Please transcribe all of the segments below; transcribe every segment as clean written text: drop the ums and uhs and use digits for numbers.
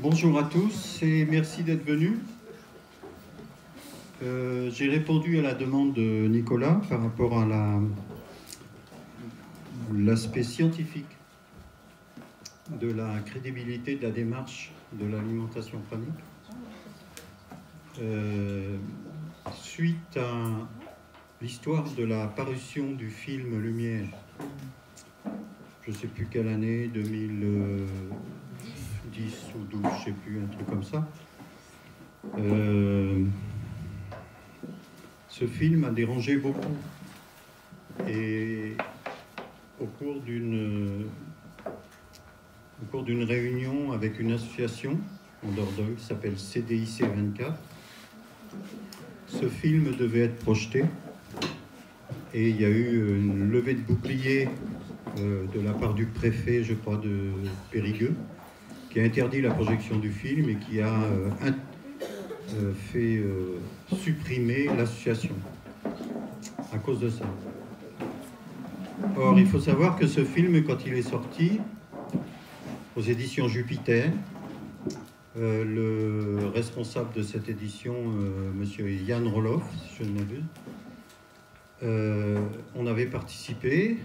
Bonjour à tous et merci d'être venus. J'ai répondu à la demande de Nicolas par rapport à l'aspect scientifique de la crédibilité de la démarche de l'alimentation pranique. Suite à l'histoire de la parution du film Lumière, je ne sais plus quelle année, 2010 ou 12, je ne sais plus, un truc comme ça. Ce film a dérangé beaucoup. Et au cours d'une réunion avec une association en Dordogne qui s'appelle CDIC 24, ce film devait être projeté. Et il y a eu une levée de bouclier de la part du préfet, je crois, de Périgueux, qui a interdit la projection du film et qui a fait supprimer l'association à cause de ça. Or, il faut savoir que ce film, quand il est sorti aux éditions Jupiter, le responsable de cette édition, monsieur Yann Roloff, si je ne m'abuse, on avait participé,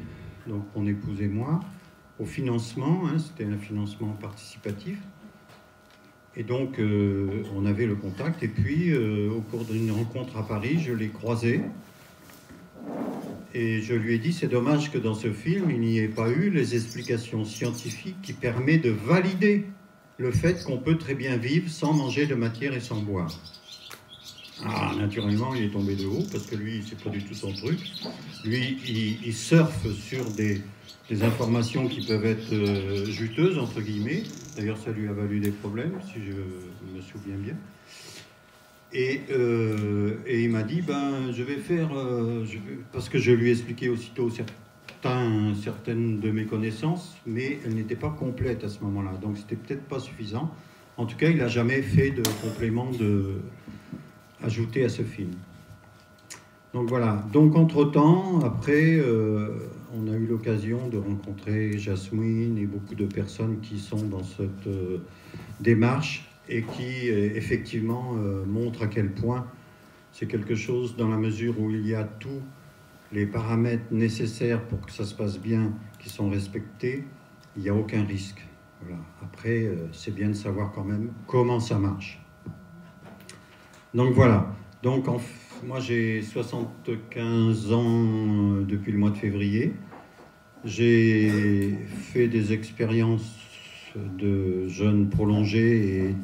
donc mon épouse et moi, au financement, c'était un financement participatif. Et donc, on avait le contact. Et puis, au cours d'une rencontre à Paris, je l'ai croisé. Et je lui ai dit, c'est dommage que dans ce film, il n'y ait pas eu les explications scientifiques qui permettent de valider le fait qu'on peut très bien vivre sans manger de matière et sans boire. Ah, naturellement, il est tombé de haut, parce que lui, c'est pas du tout son truc. Lui, il surfe sur des informations qui peuvent être juteuses, entre guillemets. D'ailleurs, ça lui a valu des problèmes, si je me souviens bien. Et il m'a dit, je vais faire... parce que je lui ai expliqué aussitôt certaines de mes connaissances, mais elles n'étaient pas complètes à ce moment-là. Donc, c'était peut-être pas suffisant. En tout cas, il n'a jamais fait de complément ajouté à ce film. Donc voilà. Donc, entre-temps, après... on a eu l'occasion de rencontrer Jasmine et beaucoup de personnes qui sont dans cette démarche et qui, effectivement, montrent à quel point c'est quelque chose dans la mesure où il y a tous les paramètres nécessaires pour que ça se passe bien, qui sont respectés, il n'y a aucun risque. Voilà. Après, c'est bien de savoir quand même comment ça marche. Donc voilà. Donc, moi, j'ai 75 ans depuis le mois de février. J'ai fait des expériences de jeûne prolongé et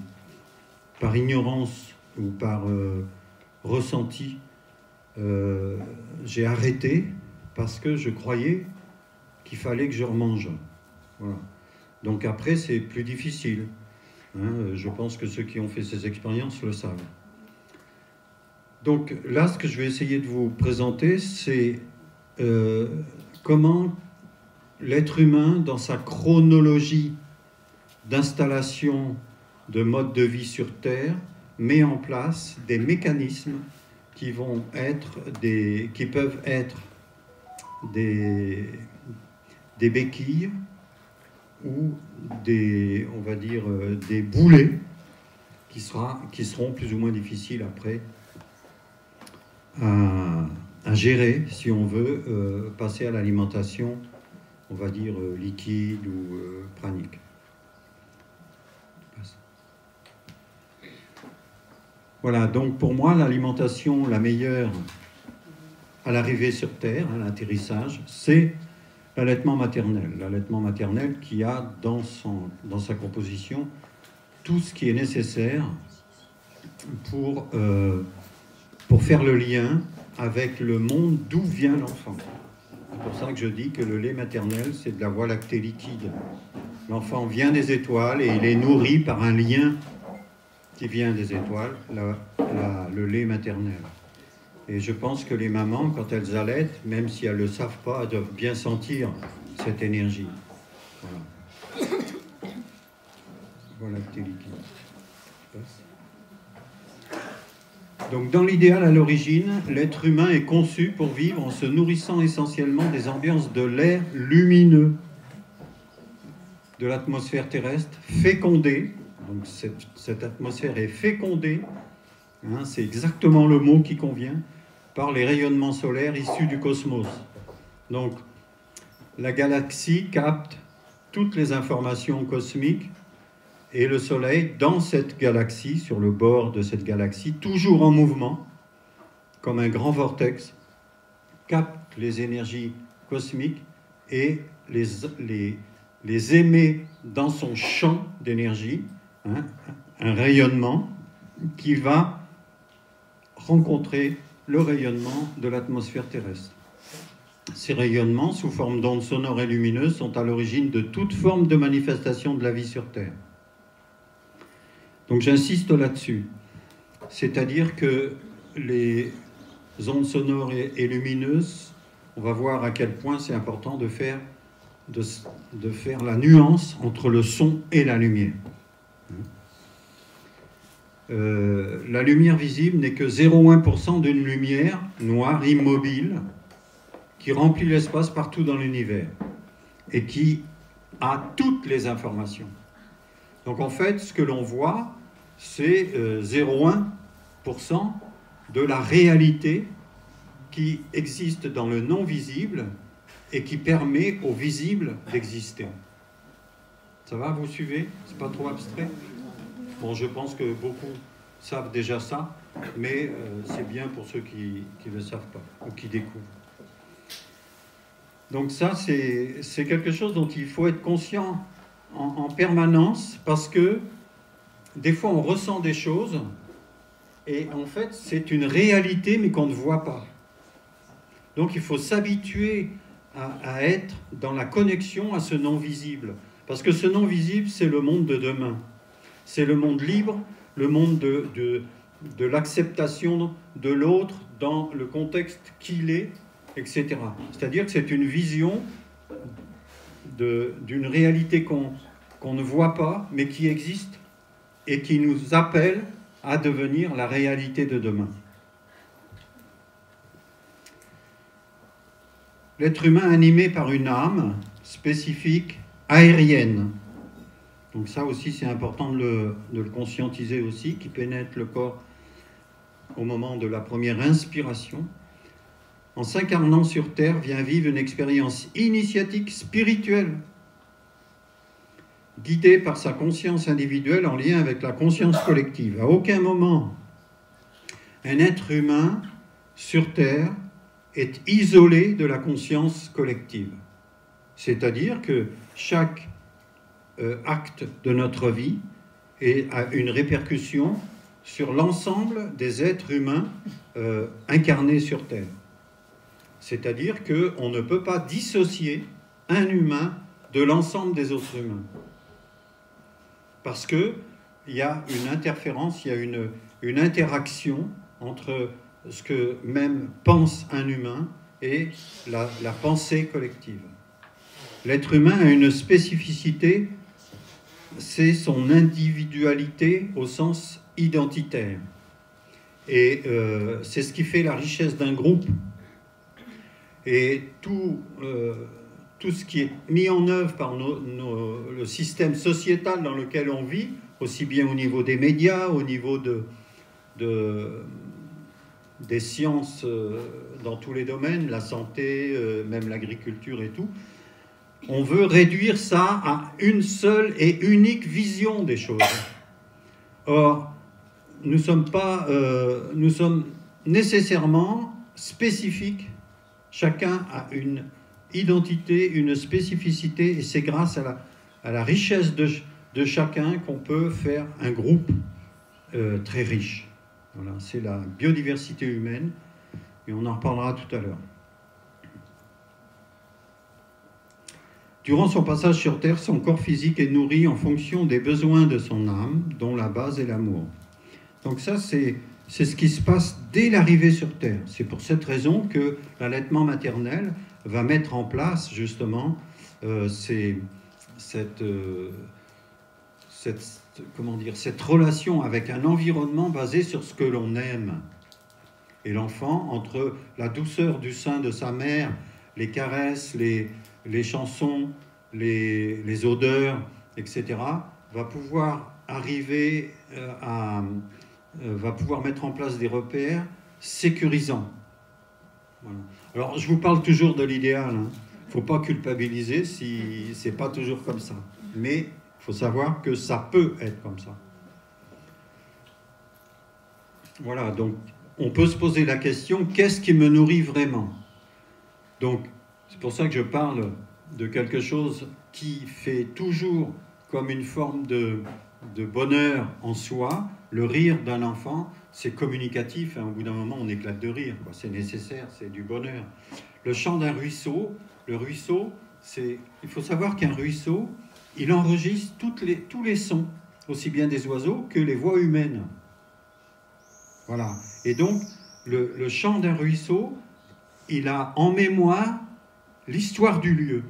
par ignorance ou par ressenti, j'ai arrêté parce que je croyais qu'il fallait que je remange. Voilà. Donc après, c'est plus difficile. Je pense que ceux qui ont fait ces expériences le savent. Donc là, ce que je vais essayer de vous présenter, c'est comment l'être humain, dans sa chronologie d'installation de mode de vie sur Terre, met en place des mécanismes qui peuvent être des béquilles ou on va dire, des boulets qui seront plus ou moins difficiles après à gérer si on veut passer à l'alimentation, on va dire liquide ou pranique. Voilà, donc pour moi, l'alimentation la meilleure à l'arrivée sur Terre, à l'atterrissage, c'est l'allaitement maternel. L'allaitement maternel qui a dans sa composition tout ce qui est nécessaire pour faire le lien avec le monde d'où vient l'enfant. C'est pour ça que je dis que le lait maternel, c'est de la voie lactée liquide. L'enfant vient des étoiles et il est nourri par un lien qui vient des étoiles, le lait maternel. Et je pense que les mamans, quand elles allaitent, même si elles ne le savent pas, elles doivent bien sentir cette énergie. Voilà. Voie lactée liquide. Donc, dans l'idéal, à l'origine, l'être humain est conçu pour vivre en se nourrissant essentiellement des ambiances de l'air lumineux de l'atmosphère terrestre, fécondé Donc cette atmosphère est fécondée, hein, c'est exactement le mot qui convient, par les rayonnements solaires issus du cosmos. Donc la galaxie capte toutes les informations cosmiques et le Soleil, dans cette galaxie, sur le bord de cette galaxie, toujours en mouvement, comme un grand vortex, capte les énergies cosmiques et les émet dans son champ d'énergie, hein, un rayonnement qui va rencontrer le rayonnement de l'atmosphère terrestre. Ces rayonnements, sous forme d'ondes sonores et lumineuses, sont à l'origine de toute forme de manifestation de la vie sur Terre. Donc j'insiste là-dessus. C'est-à-dire que les ondes sonores et lumineuses, on va voir à quel point c'est important de faire la nuance entre le son et la lumière. La lumière visible n'est que 0,1% d'une lumière noire immobile qui remplit l'espace partout dans l'univers et qui a toutes les informations. Donc en fait, ce que l'on voit, c'est 0,1% de la réalité qui existe dans le non-visible et qui permet au visible d'exister. Ça va, vous suivez? C'est pas trop abstrait? Bon, je pense que beaucoup savent déjà ça, mais c'est bien pour ceux qui ne le savent pas ou qui découvrent. Donc ça, c'est quelque chose dont il faut être conscient en permanence, parce que des fois on ressent des choses et en fait c'est une réalité mais qu'on ne voit pas. Donc il faut s'habituer à être dans la connexion à ce non-visible, parce que ce non-visible, c'est le monde de demain, c'est le monde libre, le monde de l'acceptation de l'autre dans le contexte qu'il est, etc. C'est-à-dire que c'est une vision d'une réalité qu'on ne voit pas, mais qui existe et qui nous appelle à devenir la réalité de demain. L'être humain animé par une âme spécifique, aérienne. Donc ça aussi, c'est important de le conscientiser aussi, qui pénètre le corps au moment de la première inspiration. En s'incarnant sur Terre, vient vivre une expérience initiatique spirituelle, guidée par sa conscience individuelle en lien avec la conscience collective. À aucun moment, un être humain sur Terre est isolé de la conscience collective. C'est-à-dire que chaque acte de notre vie a une répercussion sur l'ensemble des êtres humains incarnés sur Terre. C'est-à-dire qu'on ne peut pas dissocier un humain de l'ensemble des autres humains. Parce qu'il y a une interférence, il y a une interaction entre ce que même pense un humain et la pensée collective. L'être humain a une spécificité, c'est son individualité au sens identitaire. Et c'est ce qui fait la richesse d'un groupe. Et tout ce qui est mis en œuvre par le système sociétal dans lequel on vit, aussi bien au niveau des médias, au niveau des sciences dans tous les domaines, la santé, même l'agriculture et tout, on veut réduire ça à une seule et unique vision des choses. Or, nous sommes nécessairement spécifiques. Chacun a une identité, une spécificité, et c'est grâce à la richesse de chacun qu'on peut faire un groupe très riche. Voilà, c'est la biodiversité humaine, et on en reparlera tout à l'heure. Durant son passage sur Terre, son corps physique est nourri en fonction des besoins de son âme, dont la base est l'amour. Donc ça, c'est ce qui se passe dès l'arrivée sur Terre. C'est pour cette raison que l'allaitement maternel va mettre en place justement cette relation avec un environnement basé sur ce que l'on aime. Et l'enfant, entre la douceur du sein de sa mère, les caresses, les chansons, les odeurs, etc., va pouvoir arriver va pouvoir mettre en place des repères sécurisants. Voilà. Alors, je vous parle toujours de l'idéal. Hein. Il ne faut pas culpabiliser si ce n'est pas toujours comme ça. Mais il faut savoir que ça peut être comme ça. Voilà, donc on peut se poser la question, qu'est-ce qui me nourrit vraiment? Donc, c'est pour ça que je parle de quelque chose qui fait toujours comme une forme de bonheur en soi. Le rire d'un enfant, c'est communicatif, hein. Au bout d'un moment, on éclate de rire, c'est nécessaire, c'est du bonheur. Le chant d'un ruisseau, le ruisseau, il faut savoir qu'un ruisseau, il enregistre tous les sons, aussi bien des oiseaux que les voix humaines. Voilà. Et donc, le chant d'un ruisseau, il a en mémoire l'histoire du lieu.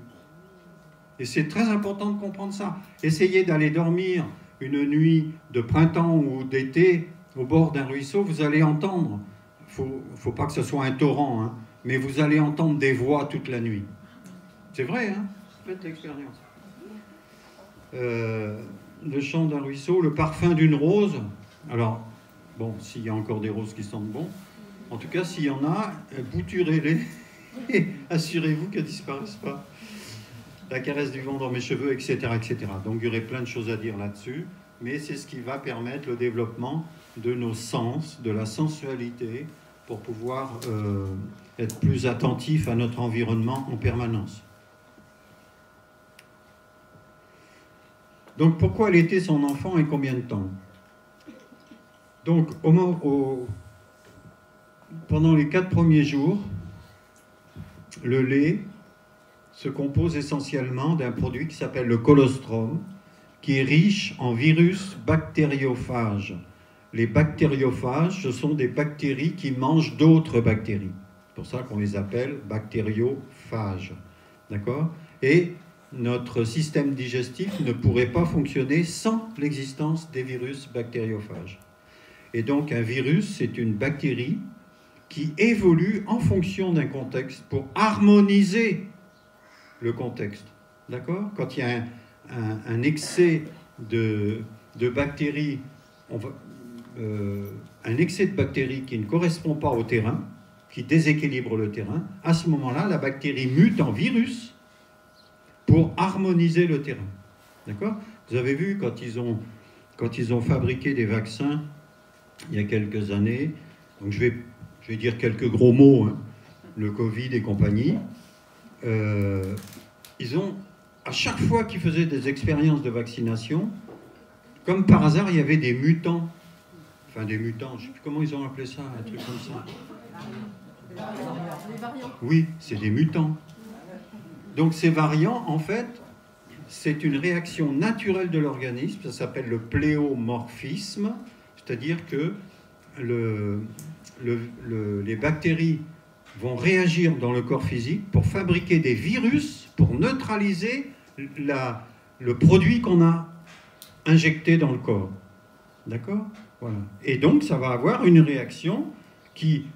Et c'est très important de comprendre ça. Essayez d'aller dormir une nuit de printemps ou d'été au bord d'un ruisseau, vous allez entendre, faut pas que ce soit un torrent, hein, mais vous allez entendre des voix toute la nuit. C'est vrai, hein? Faites l'expérience. Le chant d'un ruisseau, le parfum d'une rose. Alors, bon, s'il y a encore des roses qui sentent bon, en tout cas, s'il y en a, bouturez-les et assurez-vous qu'elles ne disparaissent pas. La caresse du vent dans mes cheveux, etc., etc. Donc, il y aurait plein de choses à dire là-dessus, mais c'est ce qui va permettre le développement de nos sens, de la sensualité, pour pouvoir être plus attentif à notre environnement en permanence. Donc, pourquoi allaiter son enfant et combien de temps? Donc, pendant les 4 premiers jours, le lait se compose essentiellement d'un produit qui s'appelle le colostrum, qui est riche en virus bactériophages. Les bactériophages, ce sont des bactéries qui mangent d'autres bactéries. C'est pour ça qu'on les appelle bactériophages. D'accord? Et notre système digestif ne pourrait pas fonctionner sans l'existence des virus bactériophages. Et donc, un virus, c'est une bactérie qui évolue en fonction d'un contexte pour harmoniser le contexte. D'accord? Quand il y a un excès de bactéries, un excès de bactéries qui ne correspond pas au terrain, qui déséquilibre le terrain, à ce moment-là, la bactérie mute en virus pour harmoniser le terrain. D'accord? Vous avez vu, quand ils ont fabriqué des vaccins il y a quelques années, donc je vais dire quelques gros mots, hein, le Covid et compagnie, ils ont, à chaque fois qu'ils faisaient des expériences de vaccination, comme par hasard, il y avait des mutants. Enfin, des mutants, je ne sais plus comment ils ont appelé ça, un truc comme ça. Les variants. Oui, c'est des mutants. Donc ces variants, en fait, c'est une réaction naturelle de l'organisme, ça s'appelle le pléomorphisme, c'est-à-dire que les bactéries vont réagir dans le corps physique pour fabriquer des virus, pour neutraliser le produit qu'on a injecté dans le corps. D'accord? Voilà. Et donc, ça va avoir une réaction qui,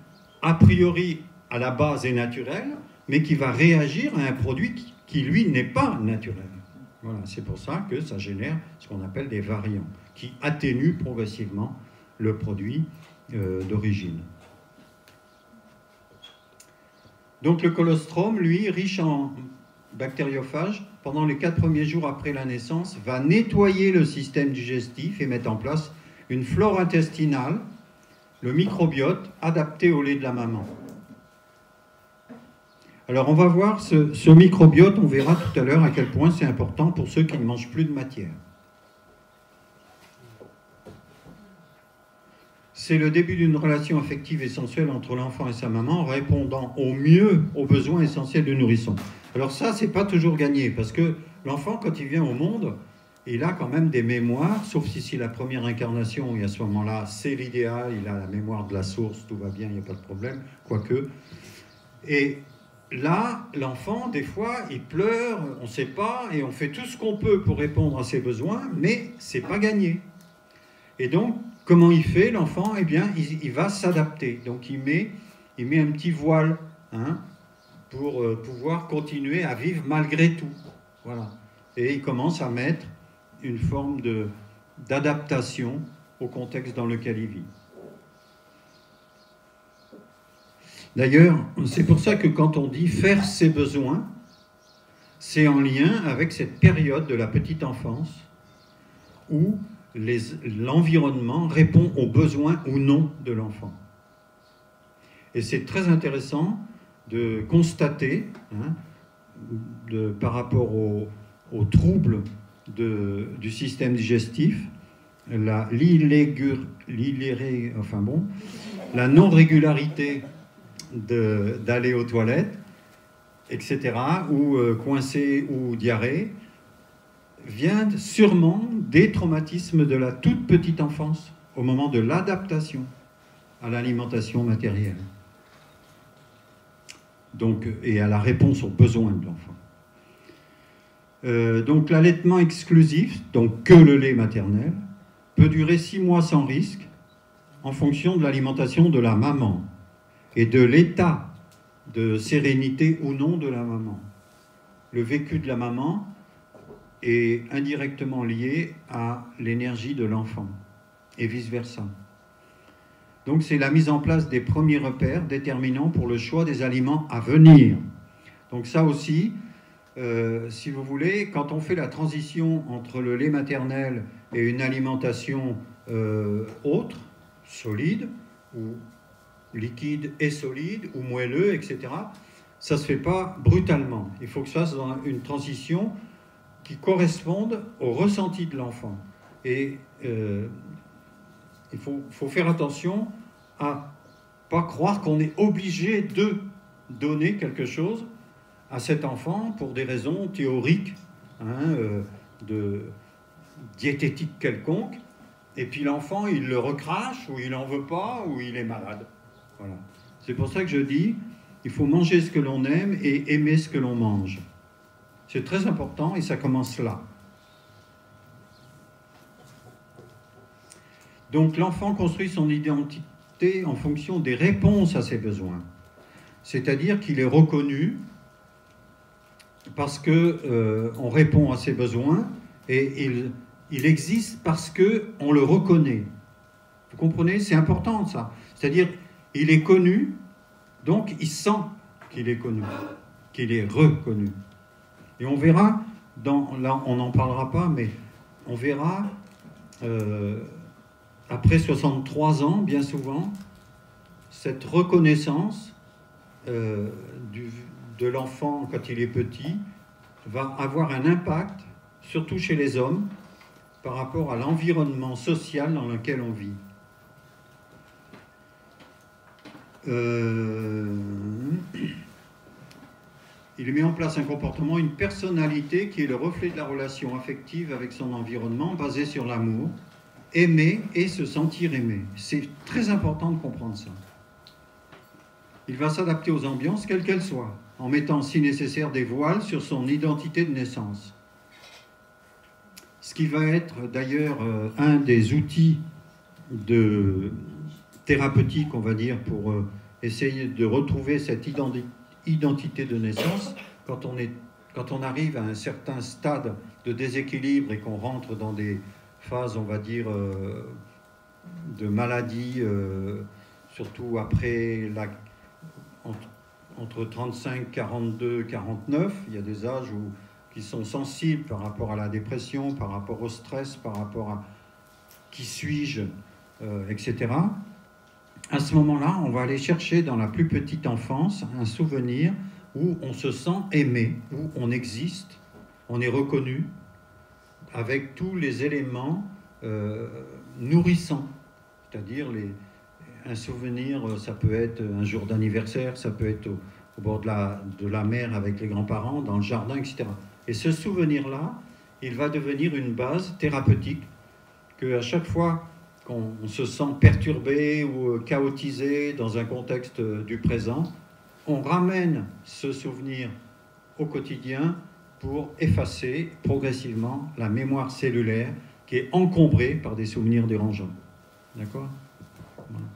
a priori, à la base est naturelle, mais qui va réagir à un produit qui lui, n'est pas naturel. Voilà. C'est pour ça que ça génère ce qu'on appelle des variants, qui atténuent progressivement le produit d'origine. Donc le colostrum, lui, riche en bactériophages, pendant les 4 premiers jours après la naissance, va nettoyer le système digestif et mettre en place une flore intestinale, le microbiote, adapté au lait de la maman. Alors on va voir ce microbiote, on verra tout à l'heure à quel point c'est important pour ceux qui ne mangent plus de matière. C'est le début d'une relation affective et sensuelle entre l'enfant et sa maman, répondant au mieux aux besoins essentiels du nourrisson. Alors ça, c'est pas toujours gagné, parce que l'enfant, quand il vient au monde, il a quand même des mémoires, sauf si c'est la première incarnation, et à ce moment-là, c'est l'idéal, il a la mémoire de la source, tout va bien, il n'y a pas de problème, quoique. Et là, l'enfant, des fois, il pleure, on ne sait pas, et on fait tout ce qu'on peut pour répondre à ses besoins, mais c'est pas gagné. Et donc, comment il fait, l'enfant? Eh bien, il va s'adapter. Donc, il met un petit voile, hein, pour pouvoir continuer à vivre malgré tout. Voilà. Et il commence à mettre une forme d'adaptation au contexte dans lequel il vit. D'ailleurs, c'est pour ça que quand on dit faire ses besoins, c'est en lien avec cette période de la petite enfance où l'environnement répond aux besoins ou non de l'enfant. Et c'est très intéressant de constater, par rapport aux troubles du système digestif, la non-régularité d'aller aux toilettes, etc., ou coincé ou diarrhée, vient sûrement des traumatismes de la toute petite enfance, au moment de l'adaptation à l'alimentation matérielle. Donc, et à la réponse aux besoins de l'enfant. Donc l'allaitement exclusif, donc que le lait maternel, peut durer 6 mois sans risque en fonction de l'alimentation de la maman et de l'état de sérénité ou non de la maman. Le vécu de la maman est indirectement lié à l'énergie de l'enfant et vice-versa. Donc c'est la mise en place des premiers repères déterminants pour le choix des aliments à venir. Donc ça aussi, si vous voulez, quand on fait la transition entre le lait maternel et une alimentation autre, solide, ou liquide et solide, ou moelleux, etc., ça ne se fait pas brutalement. Il faut que ça soit dans une transition qui corresponde au ressenti de l'enfant. Et il faut faire attention à ne pas croire qu'on est obligé de donner quelque chose à cet enfant pour des raisons théoriques, de diététique quelconque, et puis l'enfant, il le recrache, ou il n'en veut pas, ou il est malade. Voilà. C'est pour ça que je dis, il faut manger ce que l'on aime et aimer ce que l'on mange. C'est très important, et ça commence là. Donc l'enfant construit son identité en fonction des réponses à ses besoins. C'est-à-dire qu'il est reconnu parce qu'on répond à ses besoins, et il existe parce qu'on le reconnaît. Vous comprenez? C'est important ça. C'est-à-dire, il est connu, donc il sent qu'il est connu, qu'il est reconnu. Et on verra, là on n'en parlera pas, mais on verra, après 63 ans, bien souvent, cette reconnaissance de l'enfant quand il est petit va avoir un impact, surtout chez les hommes, par rapport à l'environnement social dans lequel on vit. Il met en place un comportement, une personnalité qui est le reflet de la relation affective avec son environnement, basée sur l'amour, aimer et se sentir aimé. C'est très important de comprendre ça. Il va s'adapter aux ambiances, quelles qu'elles soient, en mettant, si nécessaire, des voiles sur son identité de naissance. Ce qui va être d'ailleurs un des outils thérapeutiques, on va dire, pour essayer de retrouver cette identité de naissance quand on arrive à un certain stade de déséquilibre et qu'on rentre dans des phases, on va dire, de maladie, surtout après entre 35, 42, 49, il y a des âges qui sont sensibles par rapport à la dépression, par rapport au stress, par rapport à qui suis-je, etc. À ce moment-là, on va aller chercher dans la plus petite enfance un souvenir où on se sent aimé, où on existe, on est reconnu, avec tous les éléments nourrissants, c'est-à-dire un souvenir, ça peut être un jour d'anniversaire, ça peut être au bord de la mer avec les grands-parents, dans le jardin, etc. Et ce souvenir-là, il va devenir une base thérapeutique qu'à chaque fois qu'on se sent perturbé ou chaotisé dans un contexte du présent, on ramène ce souvenir au quotidien pour effacer progressivement la mémoire cellulaire qui est encombrée par des souvenirs dérangeants. D'accord ? Voilà.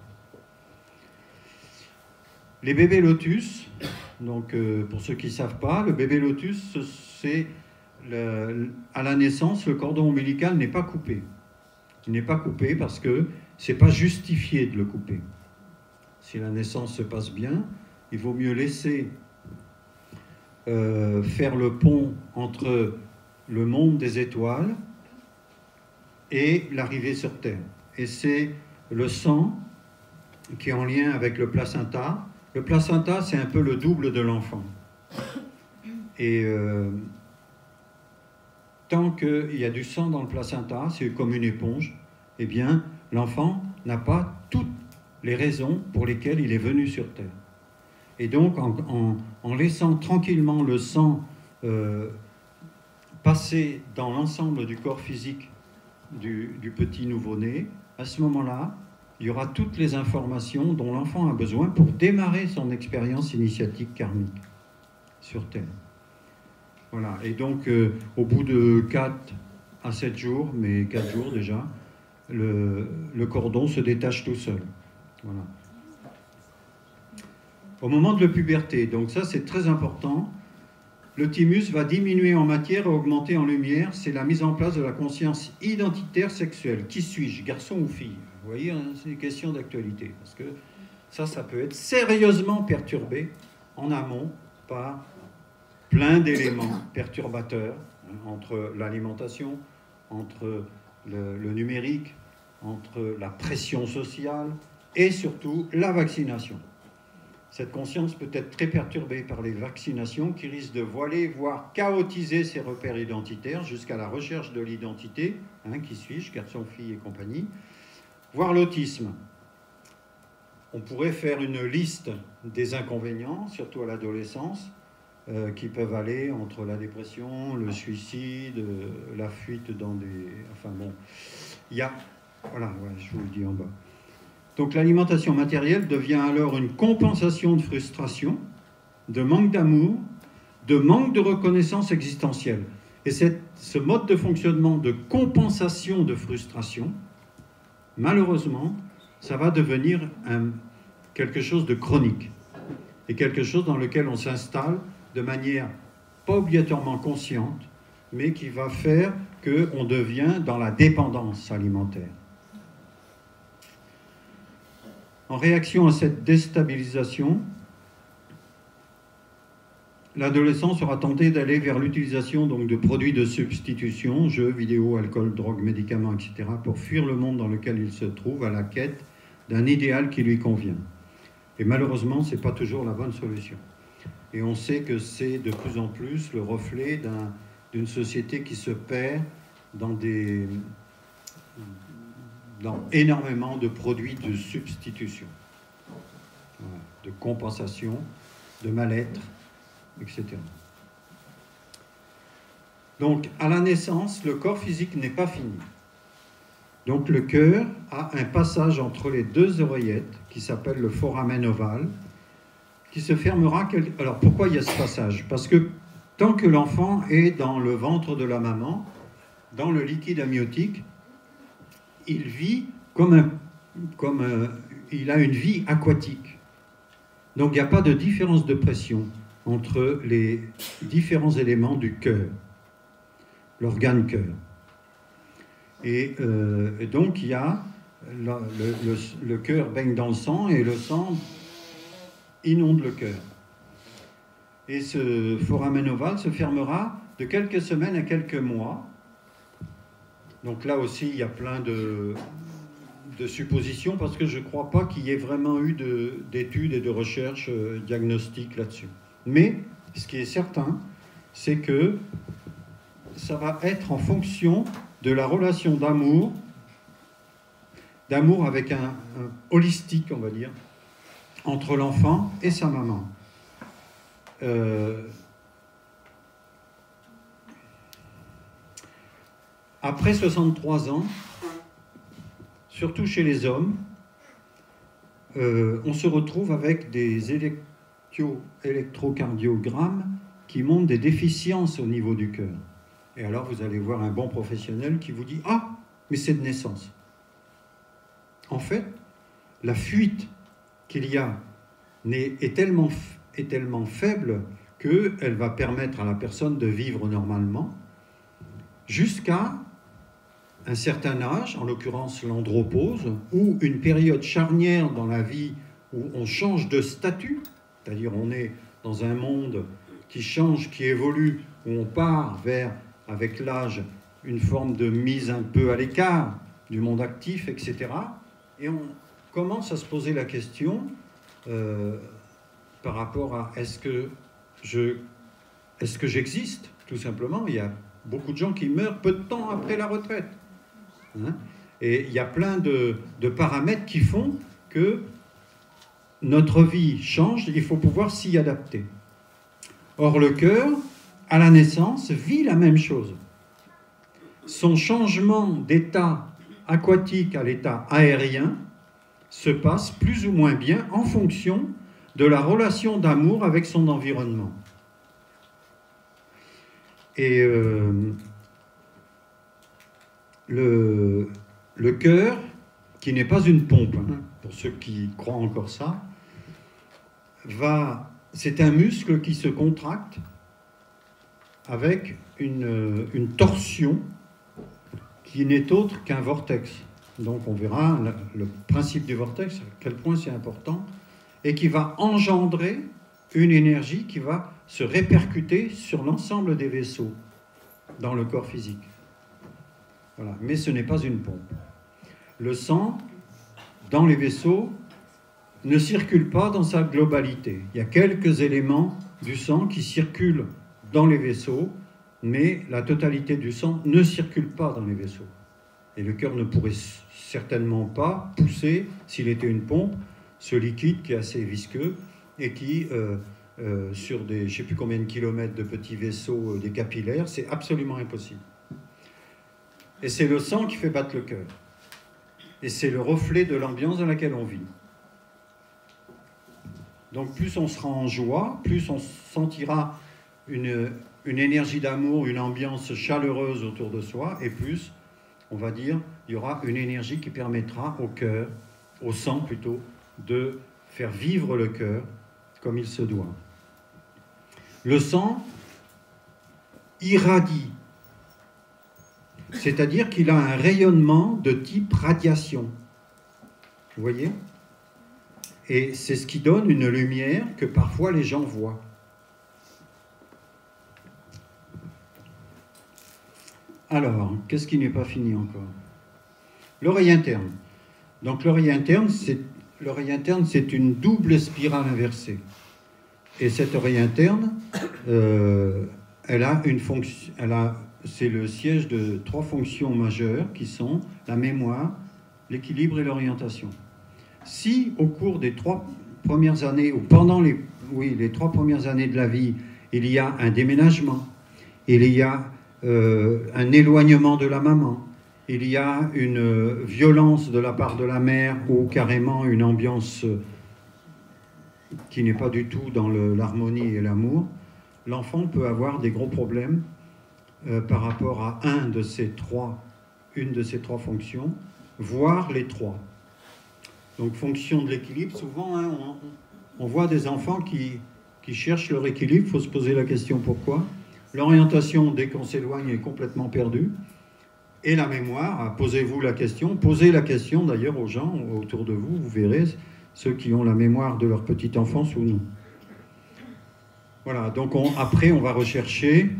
Les bébés lotus, donc pour ceux qui ne savent pas, le bébé lotus, c'est à la naissance, le cordon ombilical n'est pas coupé. Il n'est pas coupé parce que ce n'est pas justifié de le couper. Si la naissance se passe bien, il vaut mieux laisser faire le pont entre le monde des étoiles et l'arrivée sur Terre. Et c'est le sang qui est en lien avec le placenta. Le placenta, c'est un peu le double de l'enfant. Et tant qu'il y a du sang dans le placenta, c'est comme une éponge, eh bien, l'enfant n'a pas toutes les raisons pour lesquelles il est venu sur Terre. Et donc, en laissant tranquillement le sang passer dans l'ensemble du corps physique du petit nouveau-né, à ce moment-là, il y aura toutes les informations dont l'enfant a besoin pour démarrer son expérience initiatique karmique sur Terre. Voilà. Et donc, au bout de 4 à 7 jours, mais 4 jours déjà, le cordon se détache tout seul. Voilà. Au moment de la puberté, donc ça c'est très important, le thymus va diminuer en matière et augmenter en lumière. C'est la mise en place de la conscience identitaire sexuelle. Qui suis-je, garçon ou fille? Vous voyez, hein, c'est une question d'actualité. Parce que ça peut être sérieusement perturbé en amont par plein d'éléments perturbateurs, hein, entre l'alimentation, entre le numérique, entre la pression sociale et surtout la vaccination. Cette conscience peut être très perturbée par les vaccinations qui risquent de voiler, voire chaotiser ses repères identitaires jusqu'à la recherche de l'identité, hein, qui suis-je, garçon, fille et compagnie, voire l'autisme. On pourrait faire une liste des inconvénients, surtout à l'adolescence, qui peuvent aller entre la dépression, le suicide, la fuite dans des... Enfin bon, il y a... Voilà, ouais, je vous le dis en bas. Donc l'alimentation matérielle devient alors une compensation de frustration, de manque d'amour, de manque de reconnaissance existentielle. Et ce mode de fonctionnement de compensation de frustration, malheureusement, ça va devenir quelque chose de chronique. Et quelque chose dans lequel on s'installe de manière pas obligatoirement consciente, mais qui va faire qu'on devient dans la dépendance alimentaire. En réaction à cette déstabilisation, l'adolescent sera tenté d'aller vers l'utilisation donc de produits de substitution, jeux, vidéos, alcool, drogue, médicaments, etc., pour fuir le monde dans lequel il se trouve à la quête d'un idéal qui lui convient. Et malheureusement, ce n'est pas toujours la bonne solution. Et on sait que c'est de plus en plus le reflet d'une société qui se perd dans énormément de produits de substitution, voilà, de compensation, de mal-être, etc. Donc, à la naissance, le corps physique n'est pas fini. Donc, le cœur a un passage entre les deux oreillettes qui s'appelle le foramen ovale, qui se fermera... Alors, pourquoi il y a ce passage? Parce que tant que l'enfant est dans le ventre de la maman, dans le liquide amniotique, il vit il a une vie aquatique. Donc il n'y a pas de différence de pression entre les différents éléments du cœur, l'organe cœur. Et donc il y a le cœur baigne dans le sang et le sang inonde le cœur. Et ce foramen ovale se fermera de quelques semaines à quelques mois. Donc là aussi, il y a plein de suppositions parce que je ne crois pas qu'il y ait vraiment eu d'études et de recherches diagnostiques là-dessus. Mais ce qui est certain, c'est que ça va être en fonction de la relation d'amour avec un holistique, on va dire, entre l'enfant et sa maman. Après 63 ans, surtout chez les hommes, on se retrouve avec des électrocardiogrammes qui montrent des déficiences au niveau du cœur. Et alors vous allez voir un bon professionnel qui vous dit « Ah, mais c'est de naissance ». En fait, la fuite qu'il y a est tellement faible qu'elle va permettre à la personne de vivre normalement jusqu'à un certain âge, en l'occurrence l'andropause, ou une période charnière dans la vie où on change de statut, c'est-à-dire on est dans un monde qui change, qui évolue, où on part vers, avec l'âge, une forme de mise un peu à l'écart du monde actif, etc. Et on commence à se poser la question par rapport à est-ce que j'existe, tout simplement. Il y a beaucoup de gens qui meurent peu de temps après la retraite. Hein, et il y a plein de paramètres qui font que notre vie change, il faut pouvoir s'y adapter. Or, le cœur, à la naissance, vit la même chose. Son changement d'état aquatique à l'état aérien se passe plus ou moins bien en fonction de la relation d'amour avec son environnement. Et le cœur, qui n'est pas une pompe, hein, pour ceux qui croient encore ça, c'est un muscle qui se contracte avec une torsion qui n'est autre qu'un vortex. Donc on verra le principe du vortex, à quel point c'est important, et qui va engendrer une énergie qui va se répercuter sur l'ensemble des vaisseaux dans le corps physique. Voilà. Mais ce n'est pas une pompe. Le sang, dans les vaisseaux, ne circule pas dans sa globalité. Il y a quelques éléments du sang qui circulent dans les vaisseaux, mais la totalité du sang ne circule pas dans les vaisseaux. Et le cœur ne pourrait certainement pas pousser, s'il était une pompe, ce liquide qui est assez visqueux et qui, sur des, je ne sais plus combien de kilomètres de petits vaisseaux, des capillaires, c'est absolument impossible. Et c'est le sang qui fait battre le cœur. Et c'est le reflet de l'ambiance dans laquelle on vit. Donc plus on sera en joie, plus on sentira une énergie d'amour, une ambiance chaleureuse autour de soi, et plus, on va dire, il y aura une énergie qui permettra au cœur, au sang plutôt, de faire vivre le cœur comme il se doit. Le sang irradie, c'est-à-dire qu'il a un rayonnement de type radiation. Vous voyez ? Et c'est ce qui donne une lumière que parfois les gens voient. Alors, qu'est-ce qui n'est pas fini encore? L'oreille interne. Donc l'oreille interne, c'est une double spirale inversée. Et cette oreille interne, elle a une fonction, c'est le siège de 3 fonctions majeures qui sont la mémoire, l'équilibre et l'orientation. Si au cours des 3 premières années, ou pendant les 3 premières années de la vie, il y a un déménagement, il y a un éloignement de la maman, il y a une violence de la part de la mère ou carrément une ambiance qui n'est pas du tout dans l'harmonie et l'amour, l'enfant peut avoir des gros problèmes par rapport à une de ces trois fonctions, voire les 3. Donc, fonction de l'équilibre, souvent, hein, on voit des enfants qui cherchent leur équilibre, il faut se poser la question pourquoi. L'orientation, dès qu'on s'éloigne, est complètement perdue. Et la mémoire, posez-vous la question, posez la question d'ailleurs aux gens autour de vous, vous verrez, ceux qui ont la mémoire de leur petite enfance ou non. Voilà, donc après, on va rechercher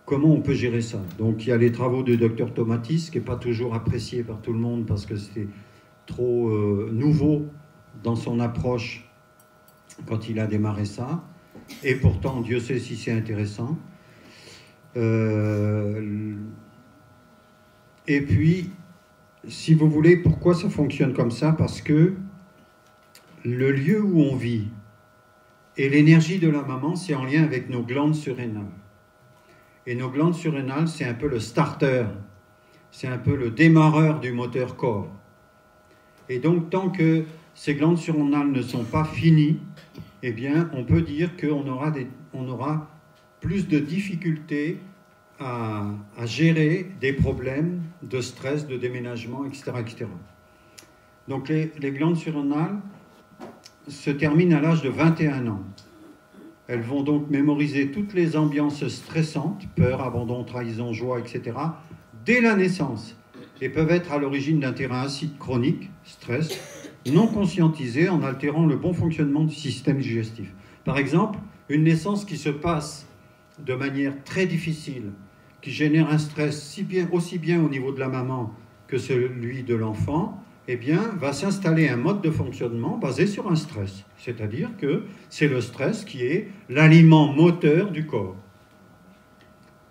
comment on peut gérer ça. Donc, il y a les travaux du docteur Tomatis, qui n'est pas toujours apprécié par tout le monde parce que c'est trop nouveau dans son approche quand il a démarré ça. Et pourtant, Dieu sait si c'est intéressant. Et puis, si vous voulez, pourquoi ça fonctionne comme ça? Parce que le lieu où on vit et l'énergie de la maman, c'est en lien avec nos glandes surrénales. Et nos glandes surrénales, c'est un peu le starter, c'est un peu le démarreur du moteur corps. Et donc, tant que ces glandes surrénales ne sont pas finies, eh bien, on peut dire qu'on aura plus de difficultés à gérer des problèmes de stress, de déménagement, etc. etc. Donc, les glandes surrénales se terminent à l'âge de 21 ans. Elles vont donc mémoriser toutes les ambiances stressantes, peur, abandon, trahison, joie, etc., dès la naissance et peuvent être à l'origine d'un terrain acide chronique, stress, non conscientisé en altérant le bon fonctionnement du système digestif. Par exemple, une naissance qui se passe de manière très difficile, qui génère un stress aussi bien au niveau de la maman que celui de l'enfant, eh bien, va s'installer un mode de fonctionnement basé sur un stress. C'est-à-dire que c'est le stress qui est l'aliment moteur du corps.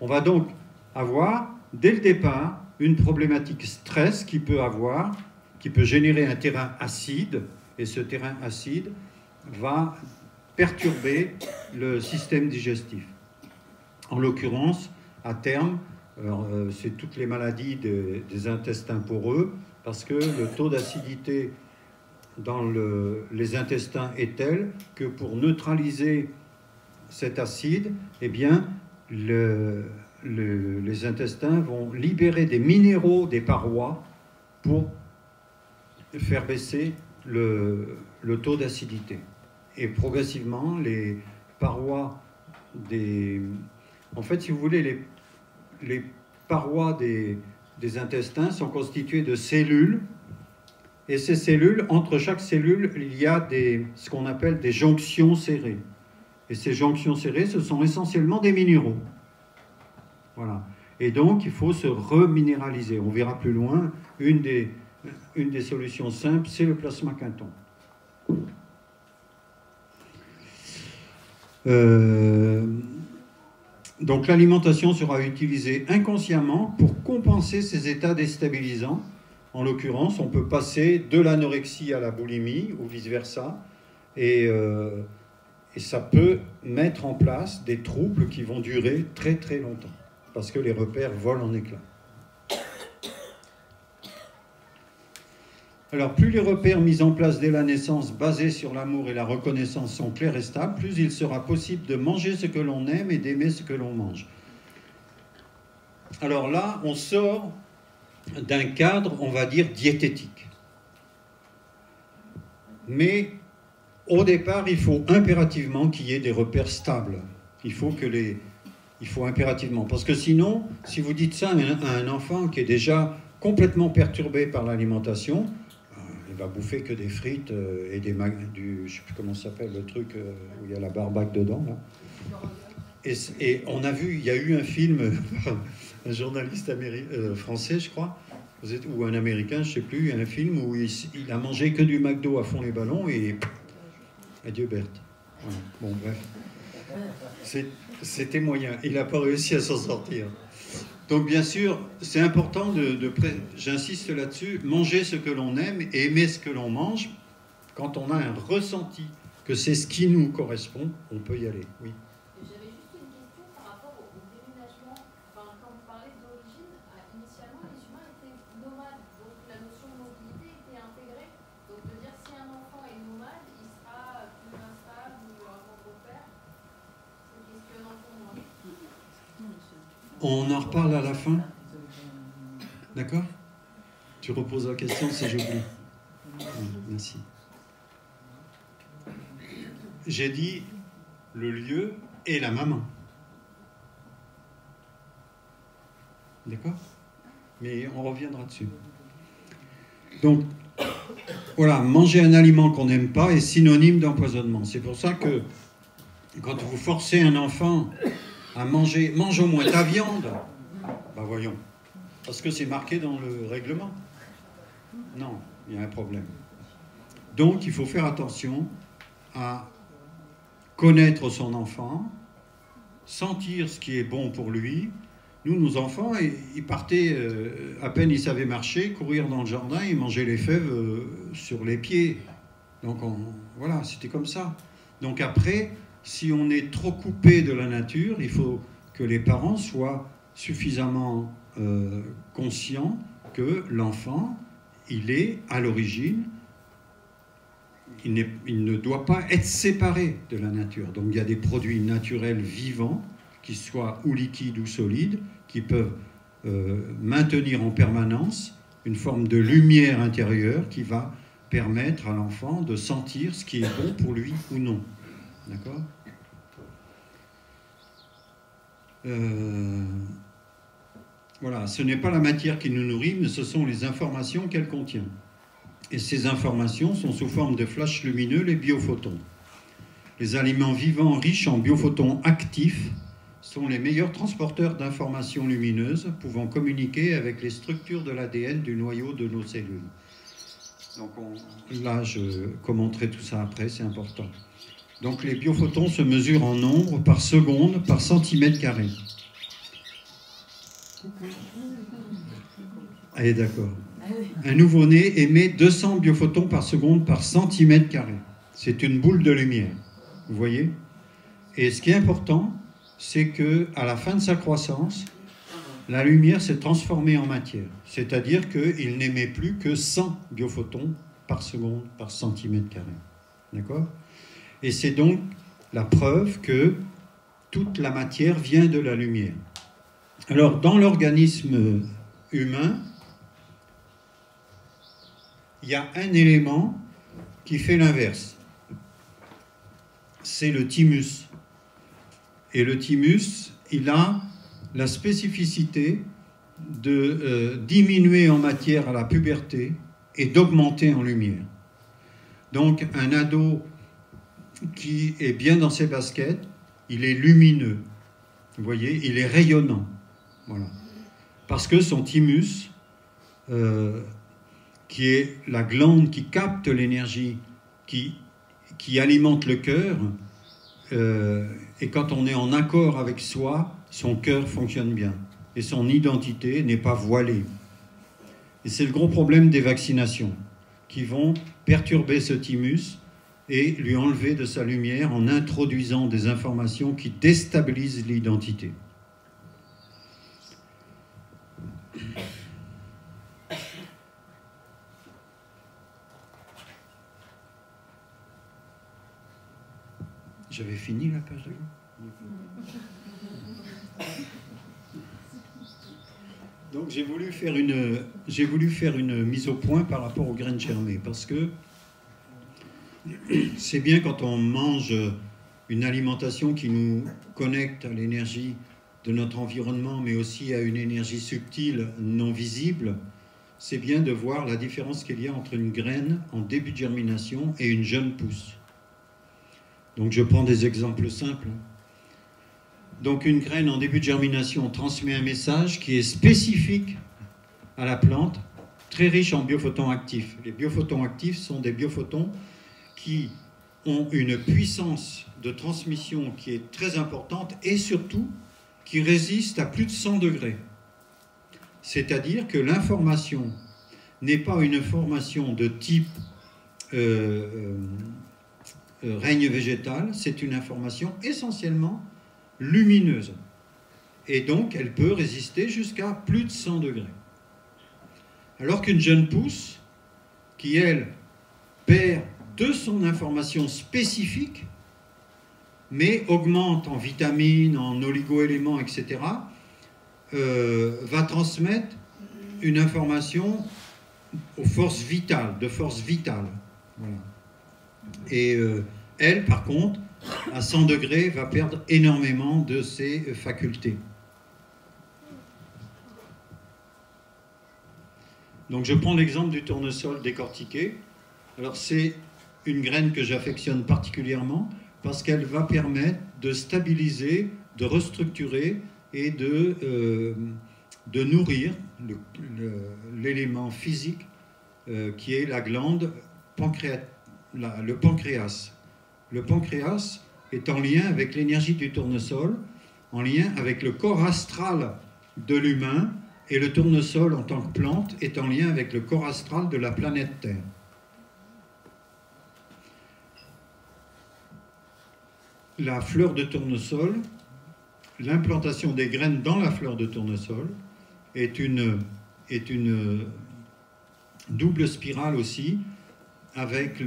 On va donc avoir, dès le départ, une problématique stress qui peut générer un terrain acide, et ce terrain acide va perturber le système digestif. En l'occurrence, à terme, c'est toutes les maladies des intestins poreux, parce que le taux d'acidité dans les intestins est tel que pour neutraliser cet acide, eh bien, les intestins vont libérer des minéraux des parois pour faire baisser le taux d'acidité. Et progressivement, les parois en fait, si vous voulez, les parois des intestins sont constituées de cellules, et ces cellules, entre chaque cellule, il y a ce qu'on appelle des jonctions serrées. Et ces jonctions serrées, ce sont essentiellement des minéraux. Voilà. Et donc, il faut se reminéraliser. On verra plus loin, une des solutions simples, c'est le plasma Quinton. Donc, l'alimentation sera utilisée inconsciemment pour compenser ces états déstabilisants. En l'occurrence, on peut passer de l'anorexie à la boulimie, ou vice-versa, et ça peut mettre en place des troubles qui vont durer très très longtemps, parce que les repères volent en éclats. Alors, plus les repères mis en place dès la naissance, basés sur l'amour et la reconnaissance, sont clairs et stables, plus il sera possible de manger ce que l'on aime et d'aimer ce que l'on mange. Alors là, on sort d'un cadre, on va dire, diététique. Mais au départ, il faut impérativement qu'il y ait des repères stables. Il faut impérativement. Parce que sinon, si vous dites ça à un enfant qui est déjà complètement perturbé par l'alimentation, il va bouffer que des frites et je ne sais plus comment ça s'appelle, le truc où il y a la barbaque dedans, là. Et on a vu, il y a eu un film, un journaliste français, je crois, ou un Américain, je ne sais plus, un film où il a mangé que du McDo à fond les ballons et adieu Berthe. Voilà. Bon, bref. C'était moyen. Il n'a pas réussi à s'en sortir. Donc, bien sûr, c'est important j'insiste là-dessus, manger ce que l'on aime et aimer ce que l'on mange. Quand on a un ressenti que c'est ce qui nous correspond, on peut y aller. Oui. J'avais juste une question par rapport au déménagement. Enfin, quand vous parlez d'origine, initialement, les humains étaient nomades. Donc, la notion de mobilité était intégrée. Donc, de dire si un enfant est nomade, il sera plus instable ou un grand repère. C'est questionnant pour moi. On en reparle à la fin. D'accord? Tu reposes la question si j'oublie. Merci. J'ai dit le lieu et la maman. D'accord? Mais on reviendra dessus. Donc, voilà, manger un aliment qu'on n'aime pas est synonyme d'empoisonnement. C'est pour ça que quand vous forcez un enfant à manger, mange au moins ta viande, ben voyons, parce que c'est marqué dans le règlement. Non, il y a un problème. Donc, il faut faire attention à connaître son enfant, sentir ce qui est bon pour lui. Nous, nos enfants, ils partaient, à peine ils savaient marcher, courir dans le jardin, ils mangeaient les fèves sur les pieds. Donc, voilà, c'était comme ça. Donc après, si on est trop coupé de la nature, il faut que les parents soient suffisamment conscients que l'enfant, il est à l'origine, il ne doit pas être séparé de la nature. Donc il y a des produits naturels vivants, qu'ils soient ou liquides ou solides, qui peuvent maintenir en permanence une forme de lumière intérieure qui va permettre à l'enfant de sentir ce qui est bon pour lui ou non. D'accord ? Voilà, ce n'est pas la matière qui nous nourrit, mais ce sont les informations qu'elle contient. Et ces informations sont sous forme de flashs lumineux, les biophotons. Les aliments vivants riches en biophotons actifs sont les meilleurs transporteurs d'informations lumineuses pouvant communiquer avec les structures de l'ADN du noyau de nos cellules. Donc là, je commenterai tout ça après, c'est important. Donc les biophotons se mesurent en nombre par seconde par centimètre carré. Allez, d'accord. Un nouveau-né émet 200 biophotons par seconde par centimètre carré. C'est une boule de lumière. Vous voyez? Et ce qui est important, c'est qu'à la fin de sa croissance, la lumière s'est transformée en matière. C'est-à-dire qu'il n'émet plus que 100 biophotons par seconde par centimètre carré. D'accord? Et c'est donc la preuve que toute la matière vient de la lumière. Alors, dans l'organisme humain, il y a un élément qui fait l'inverse. C'est le thymus. Et le thymus, il a la spécificité de diminuer en matière à la puberté et d'augmenter en lumière. Donc, un ado qui est bien dans ses baskets, il est lumineux. Vous voyez, il est rayonnant. Voilà. Parce que son thymus, qui est la glande qui capte l'énergie, qui alimente le cœur, et quand on est en accord avec soi, son cœur fonctionne bien. Et son identité n'est pas voilée. Et c'est le gros problème des vaccinations, qui vont perturber ce thymus et lui enlever de sa lumière en introduisant des informations qui déstabilisent l'identité. J'avais fini la page d'avant. Donc j'ai voulu faire une mise au point par rapport aux graines germées, parce que c'est bien quand on mange une alimentation qui nous connecte à l'énergie de notre environnement, mais aussi à une énergie subtile, non visible, c'est bien de voir la différence qu'il y a entre une graine en début de germination et une jeune pousse. Donc je prends des exemples simples. Donc une graine en début de germination transmet un message qui est spécifique à la plante, très riche en biophotons actifs. Les biophotons actifs sont des biophotons qui ont une puissance de transmission qui est très importante et surtout qui résiste à plus de 100 degrés. C'est-à-dire que l'information n'est pas une information de type règne végétal, c'est une information essentiellement lumineuse. Et donc, elle peut résister jusqu'à plus de 100 degrés. Alors qu'une jeune pousse, qui, elle, perd de son information spécifique, mais augmente en vitamines, en oligo-éléments, etc., va transmettre une information aux forces vitales, de force vitale. Voilà. Et elle, par contre, à 100 degrés, va perdre énormément de ses facultés. Donc je prends l'exemple du tournesol décortiqué. Alors c'est une graine que j'affectionne particulièrement parce qu'elle va permettre de stabiliser, de restructurer et de nourrir l'élément physique qui est la glande le pancréas. Le pancréas est en lien avec l'énergie du tournesol, en lien avec le corps astral de l'humain, et le tournesol en tant que plante est en lien avec le corps astral de la planète Terre. La fleur de tournesol, l'implantation des graines dans la fleur de tournesol est une double spirale aussi, avec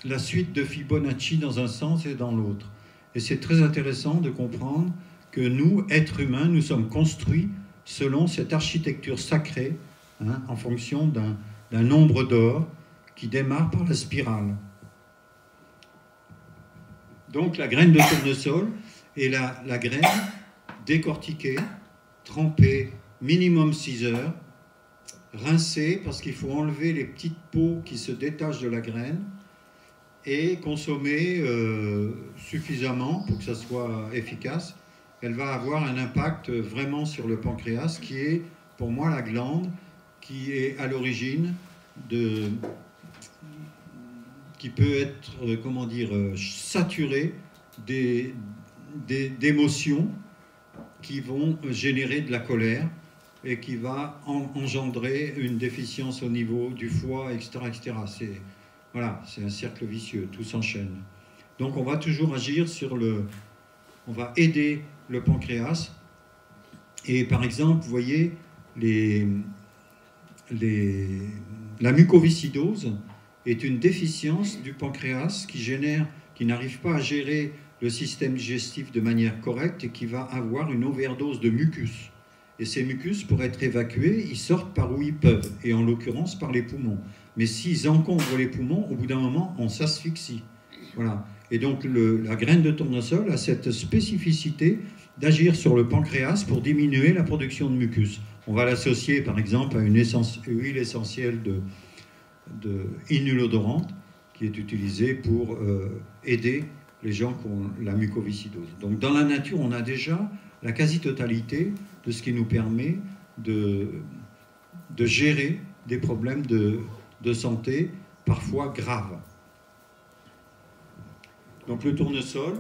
la suite de Fibonacci dans un sens et dans l'autre. Et c'est très intéressant de comprendre que nous, êtres humains, nous sommes construits selon cette architecture sacrée, en fonction d'un nombre d'or qui démarre par la spirale. Donc la graine de tournesol est la graine décortiquée, trempée minimum 6 heures, rincer parce qu'il faut enlever les petites peaux qui se détachent de la graine et consommer suffisamment pour que ça soit efficace. Elle va avoir un impact vraiment sur le pancréas qui est pour moi la glande qui est à l'origine qui peut être, comment dire, saturée d'émotions qui vont générer de la colère et qui va engendrer une déficience au niveau du foie, etc. etc. Voilà, c'est un cercle vicieux, tout s'enchaîne. Donc on va toujours agir on va aider le pancréas. Et par exemple, vous voyez, la mucoviscidose est une déficience du pancréas qui n'arrive pas à gérer le système digestif de manière correcte et qui va avoir une overdose de mucus. Et ces mucus, pour être évacués, ils sortent par où ils peuvent, et en l'occurrence par les poumons. Mais s'ils encombrent les poumons, au bout d'un moment, on s'asphyxie. Voilà. Et donc la graine de tournesol a cette spécificité d'agir sur le pancréas pour diminuer la production de mucus. On va l'associer par exemple à une huile essentielle de inulodorante qui est utilisée pour aider les gens qui ont la mucoviscidose. Donc dans la nature, on a déjà la quasi-totalité de ce qui nous permet de gérer des problèmes de santé parfois graves. Donc le tournesol,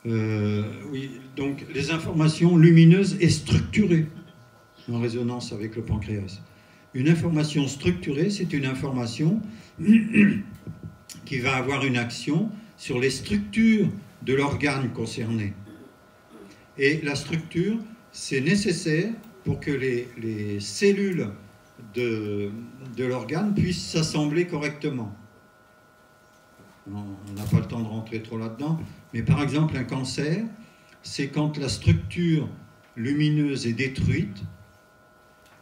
oui, donc les informations lumineuses et structurées en résonance avec le pancréas. Une information structurée, c'est une information qui va avoir une action sur les structures de l'organe concerné. Et la structure, c'est nécessaire pour que les cellules de l'organe puissent s'assembler correctement. On n'a pas le temps de rentrer trop là-dedans, mais par exemple un cancer, c'est quand la structure lumineuse est détruite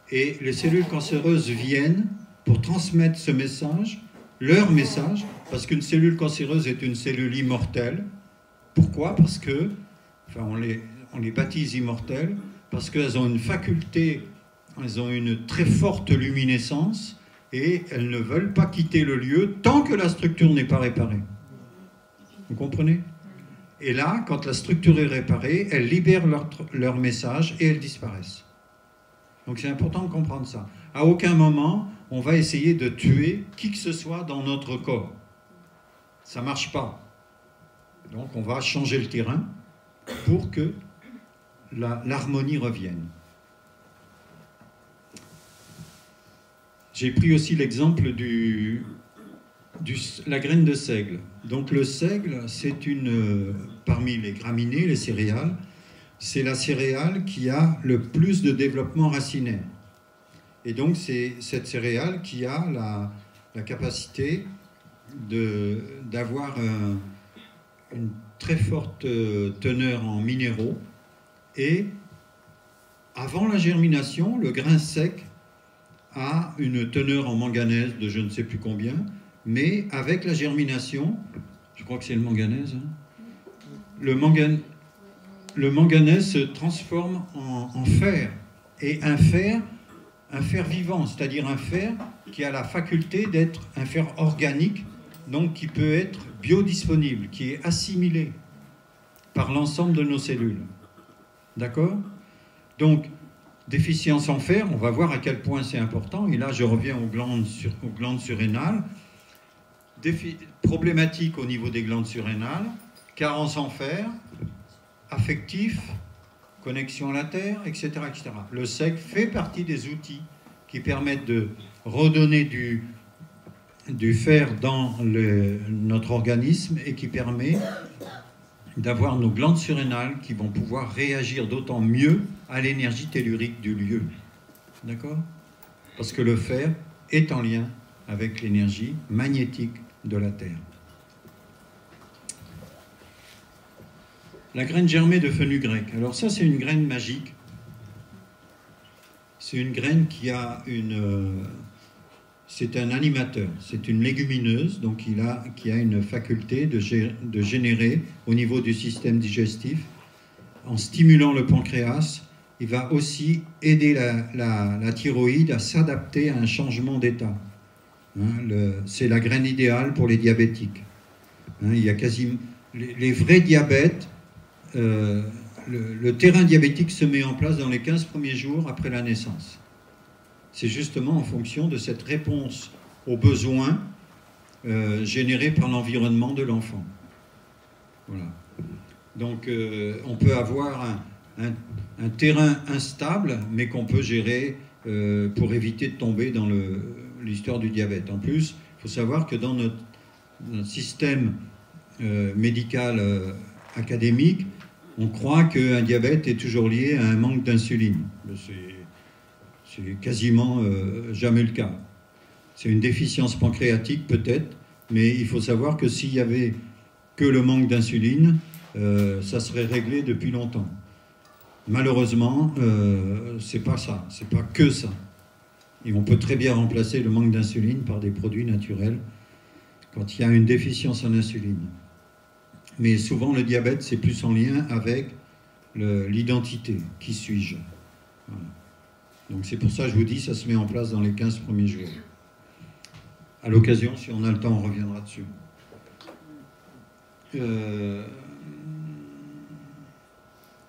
et les cellules cancéreuses viennent pour transmettre ce message, leur message, parce qu'une cellule cancéreuse est une cellule immortelle. Pourquoi? Parce que, enfin on les baptise immortelles, parce qu'elles ont une faculté, elles ont une très forte luminescence, et elles ne veulent pas quitter le lieu tant que la structure n'est pas réparée. Vous comprenez? Et là, quand la structure est réparée, elles libèrent leur message et elles disparaissent. Donc c'est important de comprendre ça. À aucun moment, on va essayer de tuer qui que ce soit dans notre corps. Ça ne marche pas. Donc on va changer le terrain pour que l'harmonie revienne. J'ai pris aussi l'exemple de la graine de seigle. Donc le seigle, c'est parmi les graminées, les céréales, c'est la céréale qui a le plus de développement racinaire. Et donc c'est cette céréale qui a la capacité d'avoir une très forte teneur en minéraux. Et avant la germination, le grain sec a une teneur en manganèse de je ne sais plus combien, mais avec la germination, je crois que c'est le manganèse, hein, le manganèse se transforme en fer, et un fer vivant, c'est-à-dire un fer qui a la faculté d'être un fer organique, donc qui peut être biodisponible, qui est assimilé par l'ensemble de nos cellules. D'accord? Donc, déficience en fer, on va voir à quel point c'est important. Et là, je reviens aux glandes surrénales. Problématique au niveau des glandes surrénales, carence en fer, affectif, connexion à la terre, etc., etc. Le seigle fait partie des outils qui permettent de redonner du fer dans notre organisme et qui permet d'avoir nos glandes surrénales qui vont pouvoir réagir d'autant mieux à l'énergie tellurique du lieu. D'accord? Parce que le fer est en lien avec l'énergie magnétique de la Terre. La graine germée de fenugrec. Alors ça, c'est une graine magique. C'est une graine qui a c'est un animateur, c'est une légumineuse, donc qui a une faculté de générer au niveau du système digestif, en stimulant le pancréas, il va aussi aider la thyroïde à s'adapter à un changement d'état. C'est la graine idéale pour les diabétiques. Il y a quasiment les vrais diabètes. Le terrain diabétique se met en place dans les 15 premiers jours après la naissance. C'est justement en fonction de cette réponse aux besoins générés par l'environnement de l'enfant. Voilà. Donc on peut avoir un terrain instable, mais qu'on peut gérer pour éviter de tomber dans l'histoire du diabète. En plus, il faut savoir que dans notre système médical académique, on croit qu'un diabète est toujours lié à un manque d'insuline. C'est quasiment jamais le cas. C'est une déficience pancréatique peut-être, mais il faut savoir que s'il n'y avait que le manque d'insuline, ça serait réglé depuis longtemps. Malheureusement, c'est pas ça, c'est pas que ça. Et on peut très bien remplacer le manque d'insuline par des produits naturels quand il y a une déficience en insuline. Mais souvent, le diabète, c'est plus en lien avec l'identité. Qui suis-je? Voilà. Donc c'est pour ça que je vous dis, ça se met en place dans les 15 premiers jours. À l'occasion, si on a le temps, on reviendra dessus.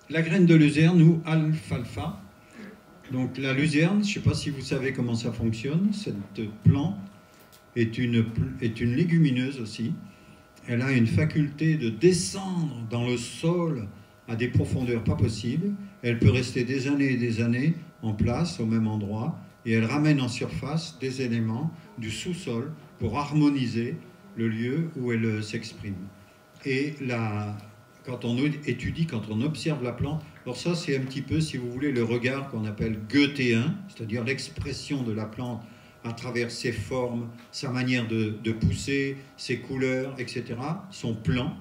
La graine de luzerne ou alfalfa. Donc la luzerne, je ne sais pas si vous savez comment ça fonctionne. Cette plante est une légumineuse aussi. Elle a une faculté de descendre dans le sol à des profondeurs pas possibles. Elle peut rester des années et des années en place au même endroit et elle ramène en surface des éléments du sous-sol pour harmoniser le lieu où elle s'exprime. Et quand on étudie, quand on observe la plante, alors ça c'est un petit peu, si vous voulez, le regard qu'on appelle goéthéen, c'est-à-dire l'expression de la plante à travers ses formes, sa manière de pousser, ses couleurs, etc., son plan.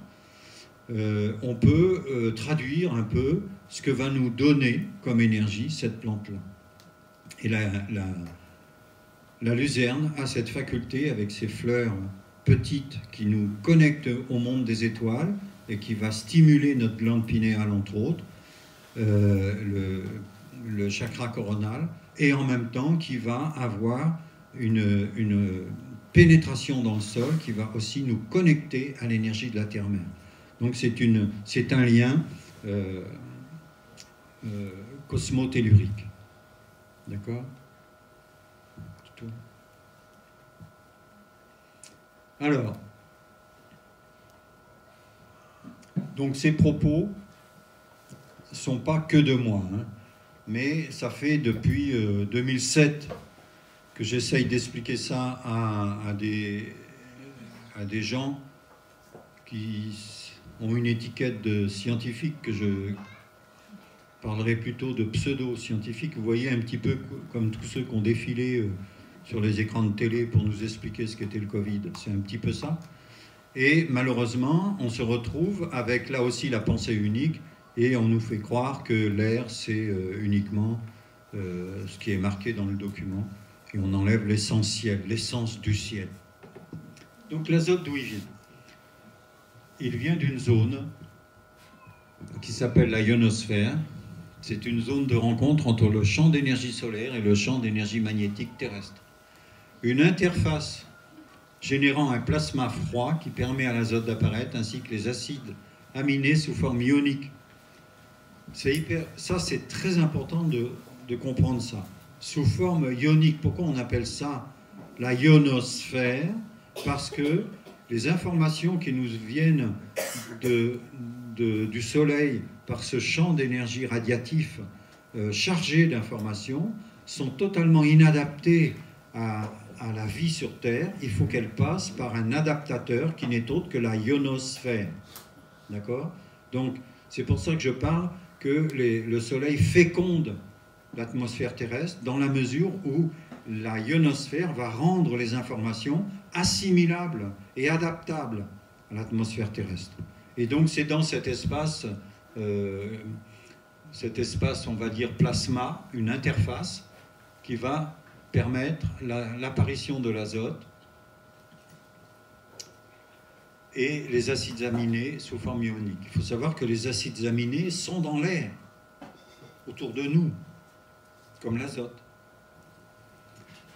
On peut traduire un peu ce que va nous donner comme énergie cette plante-là. Et la luzerne a cette faculté, avec ses fleurs petites qui nous connectent au monde des étoiles et qui va stimuler notre glande pinéale, entre autres, le chakra coronal, et en même temps qui va avoir une pénétration dans le sol qui va aussi nous connecter à l'énergie de la terre-mère. Donc c'est un lien cosmotellurique. D'accord ? C'est tout. Alors, donc ces propos ne sont pas que de moi, hein, mais ça fait depuis 2007 que j'essaye d'expliquer ça à des gens qui ont une étiquette de scientifique, que je parlerai plutôt de pseudo-scientifique. Vous voyez, un petit peu comme tous ceux qui ont défilé sur les écrans de télé pour nous expliquer ce qu'était le Covid. C'est un petit peu ça. Et malheureusement, on se retrouve avec là aussi la pensée unique et on nous fait croire que l'air, c'est uniquement ce qui est marqué dans le document. Et on enlève l'essentiel, l'essence du ciel. Donc l'azote, d'où il vient? Il vient d'une zone qui s'appelle la ionosphère. C'est une zone de rencontre entre le champ d'énergie solaire et le champ d'énergie magnétique terrestre. Une interface générant un plasma froid qui permet à l'azote d'apparaître, ainsi que les acides aminés sous forme ionique. Ça, c'est très important de comprendre ça. Sous forme ionique. Pourquoi on appelle ça la ionosphère? Parce que les informations qui nous viennent du Soleil par ce champ d'énergie radiatif chargé d'informations sont totalement inadaptées à la vie sur Terre. Il faut qu'elle passe par un adaptateur qui n'est autre que la ionosphère. D'accord? Donc, c'est pour ça que je parle que le Soleil féconde l'atmosphère terrestre dans la mesure où la ionosphère va rendre les informations assimilables et adaptables à l'atmosphère terrestre. Et donc c'est dans cet espace, on va dire plasma, une interface qui va permettre l'apparition de l'azote et les acides aminés sous forme ionique. Il faut savoir que les acides aminés sont dans l'air. autour de nous, comme l'azote.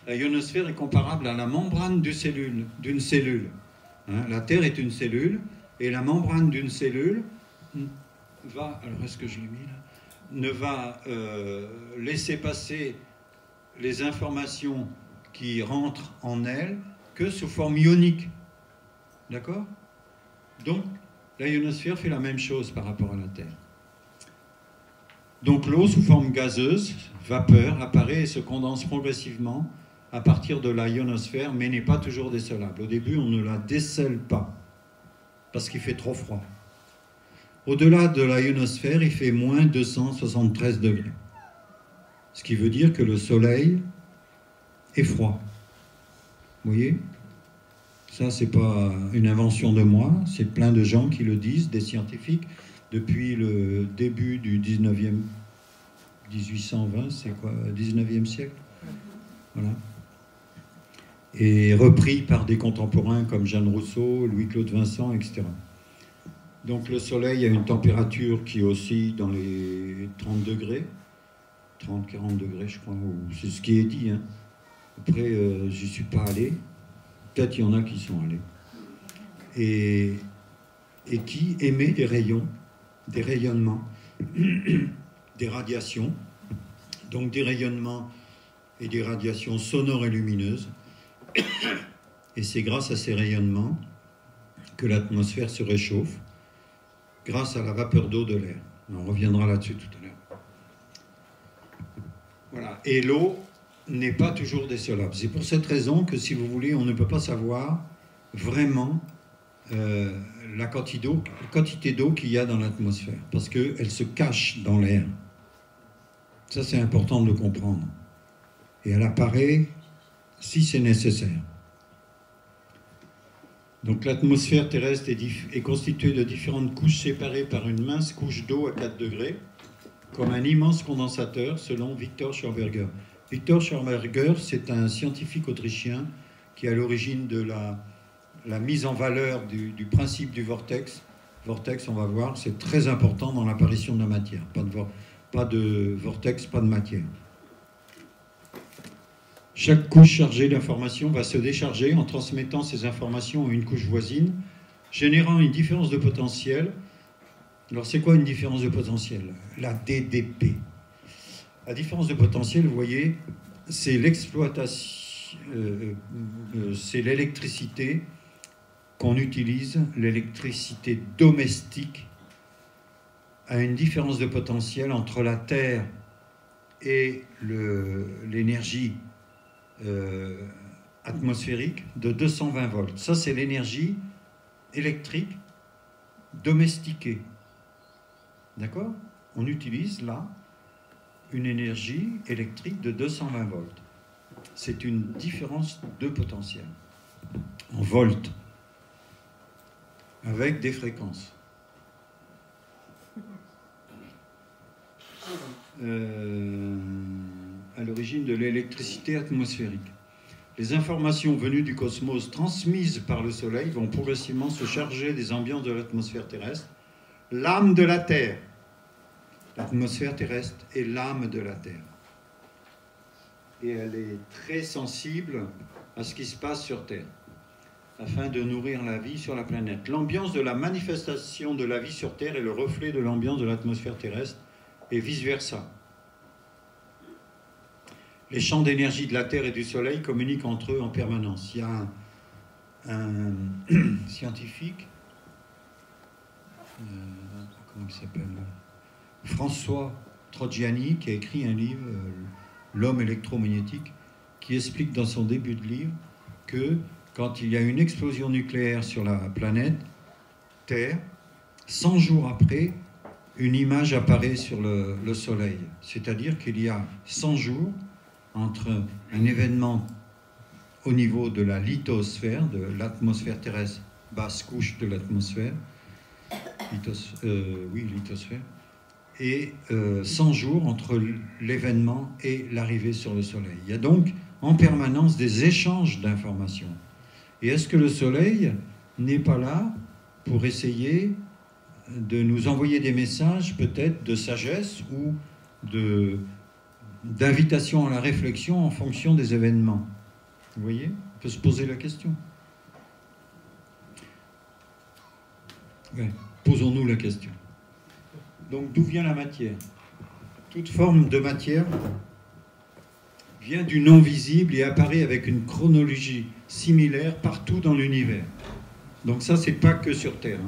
La ionosphère est comparable à la membrane d'une cellule. Hein, la Terre est une cellule, et la membrane d'une cellule va, alors est-ce que je l'ai mis là, ne va laisser passer les informations qui rentrent en elle que sous forme ionique. D'accord? Donc, la ionosphère fait la même chose par rapport à la Terre. Donc l'eau sous forme gazeuse, vapeur, apparaît et se condense progressivement à partir de la ionosphère, mais n'est pas toujours décelable. Au début, on ne la décèle pas, parce qu'il fait trop froid. Au-delà de la ionosphère, il fait moins 273 degrés. Ce qui veut dire que le Soleil est froid. Vous voyez? Ça, c'est pas une invention de moi, c'est plein de gens qui le disent, des scientifiques, depuis le début du 19e, 1820, c'est quoi, 19e siècle? Voilà. Et repris par des contemporains comme Jeanne Rousseau, Louis-Claude Vincent, etc. Donc le Soleil a une température qui oscille dans les 30 degrés, 30-40 degrés, je crois, c'est ce qui est dit. Hein. Après, j'y suis pas allé. Peut-être il y en a qui sont allés. Et qui émet des rayons, des rayonnements, des radiations, donc des rayonnements et des radiations sonores et lumineuses. Et c'est grâce à ces rayonnements que l'atmosphère se réchauffe, grâce à la vapeur d'eau de l'air. On reviendra là-dessus tout à l'heure. Voilà. Et l'eau n'est pas toujours décelable. C'est pour cette raison que, si vous voulez, on ne peut pas savoir vraiment la quantité d'eau qu'il y a dans l'atmosphère, parce qu'elle se cache dans l'air. Ça, c'est important de le comprendre. Et elle apparaît si c'est nécessaire. Donc l'atmosphère terrestre est constituée de différentes couches séparées par une mince couche d'eau à 4 degrés, comme un immense condensateur, selon Victor Schauberger. Victor Schauberger, c'est un scientifique autrichien qui est à l'origine de la mise en valeur du principe du vortex. Vortex, on va voir, c'est très important dans l'apparition de la matière. Pas de vortex, pas de matière. Chaque couche chargée d'informations va se décharger en transmettant ces informations à une couche voisine, générant une différence de potentiel. Alors, c'est quoi une différence de potentiel? La DDP. La différence de potentiel, vous voyez, c'est l'exploitation, c'est l'électricité qu'on utilise, l'électricité domestique, à une différence de potentiel entre la Terre et l'énergie atmosphérique de 220 volts. Ça, c'est l'énergie électrique domestiquée. D'accord? On utilise là une énergie électrique de 220 volts. C'est une différence de potentiel en volts avec des fréquences. À l'origine de l'électricité atmosphérique. Les informations venues du cosmos transmises par le Soleil vont progressivement se charger des ambiances de l'atmosphère terrestre, l'âme de la Terre. L'atmosphère terrestre est l'âme de la Terre. Et elle est très sensible à ce qui se passe sur Terre, afin de nourrir la vie sur la planète. L'ambiance de la manifestation de la vie sur Terre est le reflet de l'ambiance de l'atmosphère terrestre, et vice-versa. Les champs d'énergie de la Terre et du Soleil communiquent entre eux en permanence. Il y a un scientifique, comment il s'appelle, François Trogiani, qui a écrit un livre, L'homme électromagnétique, qui explique dans son début de livre que quand il y a une explosion nucléaire sur la planète Terre, 100 jours après, une image apparaît sur le Soleil. C'est-à-dire qu'il y a 100 jours entre un événement au niveau de la lithosphère, de l'atmosphère terrestre, basse couche de l'atmosphère, lithosphère, et 100 jours entre l'événement et l'arrivée sur le Soleil. Il y a donc en permanence des échanges d'informations. Et est-ce que le Soleil n'est pas là pour essayer de nous envoyer des messages peut-être de sagesse ou d'invitation à la réflexion en fonction des événements. Vous voyez? On peut se poser la question. Ouais. Posons-nous la question. Donc, d'où vient la matière? Toute forme de matière vient du non-visible et apparaît avec une chronologie similaire partout dans l'univers. Donc ça, c'est pas que sur Terre.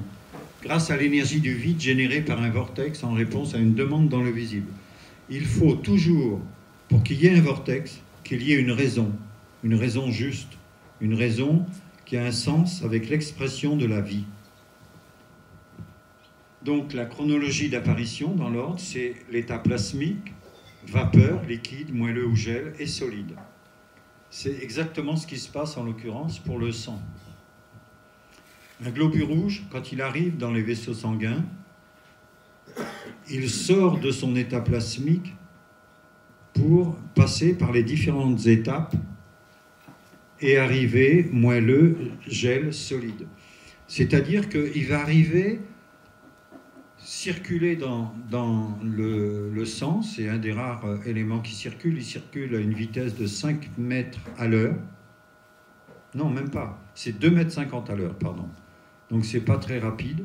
Grâce à l'énergie du vide générée par un vortex en réponse à une demande dans le visible. Il faut toujours, pour qu'il y ait un vortex, qu'il y ait une raison juste, une raison qui a un sens avec l'expression de la vie. Donc la chronologie d'apparition dans l'ordre, c'est l'état plasmique, vapeur, liquide, moelleux ou gel et solide. C'est exactement ce qui se passe en l'occurrence pour le sang. Un globule rouge, quand il arrive dans les vaisseaux sanguins, il sort de son état plasmique pour passer par les différentes étapes et arriver moelleux, gel, solide. C'est-à-dire qu'il va arriver, circuler dans le sang, c'est un des rares éléments qui circule, il circule à une vitesse de 5 mètres à l'heure. Non, même pas, c'est 2,50 m à l'heure, pardon. Donc c'est pas très rapide.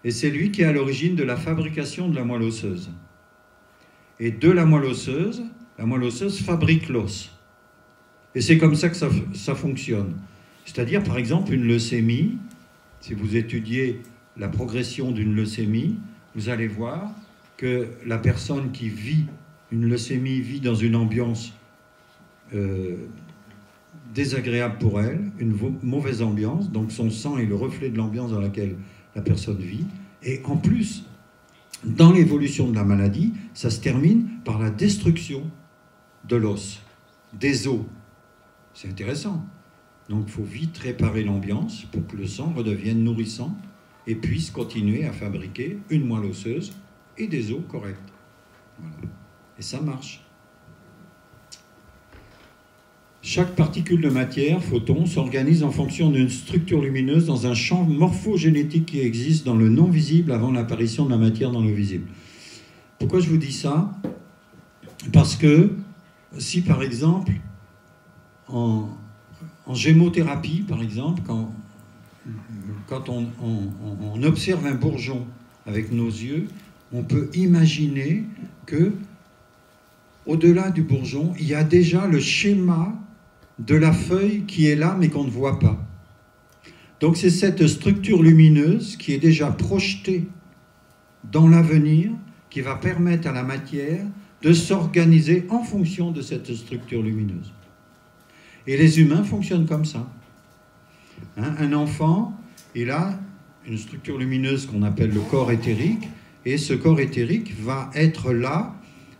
Et c'est lui qui est à l'origine de la fabrication de la moelle osseuse. Et de la moelle osseuse fabrique l'os. Et c'est comme ça que ça fonctionne. C'est-à-dire, par exemple, une leucémie, si vous étudiez la progression d'une leucémie, vous allez voir que la personne qui vit une leucémie vit dans une ambiance désagréable pour elle, une mauvaise ambiance, donc son sang est le reflet de l'ambiance dans laquelle la personne vit, et en plus, dans l'évolution de la maladie, ça se termine par la destruction de l'os, des os. C'est intéressant. Donc il faut vite réparer l'ambiance pour que le sang redevienne nourrissant et puisse continuer à fabriquer une moelle osseuse et des os corrects. Voilà. Et ça marche. Chaque particule de matière, photon, s'organise en fonction d'une structure lumineuse dans un champ morphogénétique qui existe dans le non-visible avant l'apparition de la matière dans le visible. Pourquoi je vous dis ça? Parce que si, par exemple, en gémothérapie, par exemple, quand on observe un bourgeon avec nos yeux, on peut imaginer que au-delà du bourgeon, il y a déjà le schéma de la feuille qui est là, mais qu'on ne voit pas. Donc c'est cette structure lumineuse qui est déjà projetée dans l'avenir, qui va permettre à la matière de s'organiser en fonction de cette structure lumineuse. Et les humains fonctionnent comme ça. Un enfant, il a une structure lumineuse qu'on appelle le corps éthérique, et ce corps éthérique va être là,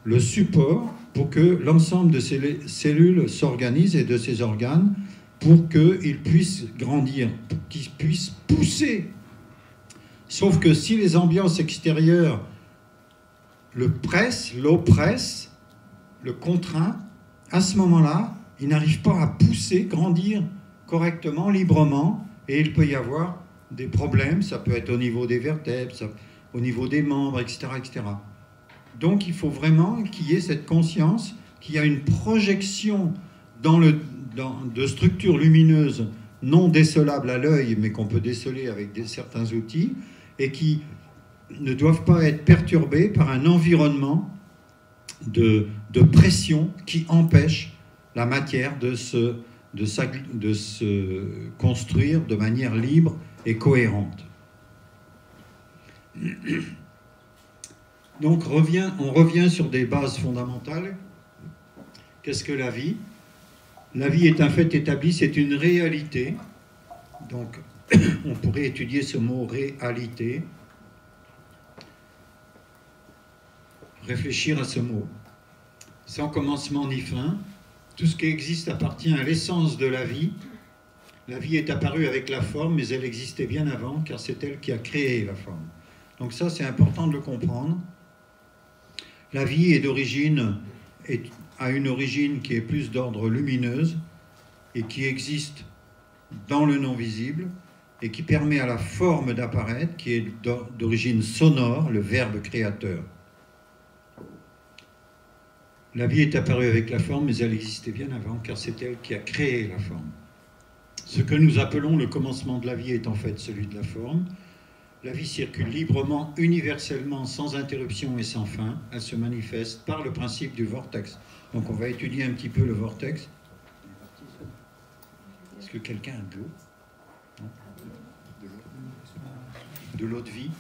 le support, pour que l'ensemble de ces cellules s'organisent et de ces organes pour qu'ils puissent grandir, qu'ils puissent pousser. Sauf que si les ambiances extérieures le pressent, l'oppressent, le contraint, à ce moment-là, il n'arrive pas à pousser, grandir correctement, librement, et il peut y avoir des problèmes, ça peut être au niveau des vertèbres, au niveau des membres, etc., etc. Donc il faut vraiment qu'il y ait cette conscience qu'il y a une projection de structures lumineuses non décelables à l'œil, mais qu'on peut déceler avec certains outils, et qui ne doivent pas être perturbées par un environnement de pression qui empêche la matière de se construire de manière libre et cohérente. Donc on revient sur des bases fondamentales. Qu'est-ce que la vie? La vie est un fait établi, c'est une réalité. Donc on pourrait étudier ce mot réalité, réfléchir à ce mot. Sans commencement ni fin, tout ce qui existe appartient à l'essence de la vie. La vie est apparue avec la forme, mais elle existait bien avant, car c'est elle qui a créé la forme. Donc ça, c'est important de le comprendre. La vie a une origine qui est plus d'ordre lumineuse et qui existe dans le non-visible et qui permet à la forme d'apparaître, qui est d'origine sonore, le verbe créateur. La vie est apparue avec la forme, mais elle existait bien avant, car c'est elle qui a créé la forme. Ce que nous appelons le commencement de la vie est en fait celui de la forme. La vie circule librement, universellement, sans interruption et sans fin. Elle se manifeste par le principe du vortex. Donc on va étudier un petit peu le vortex. Est-ce que quelqu'un a de l'eau? De l'eau de vie?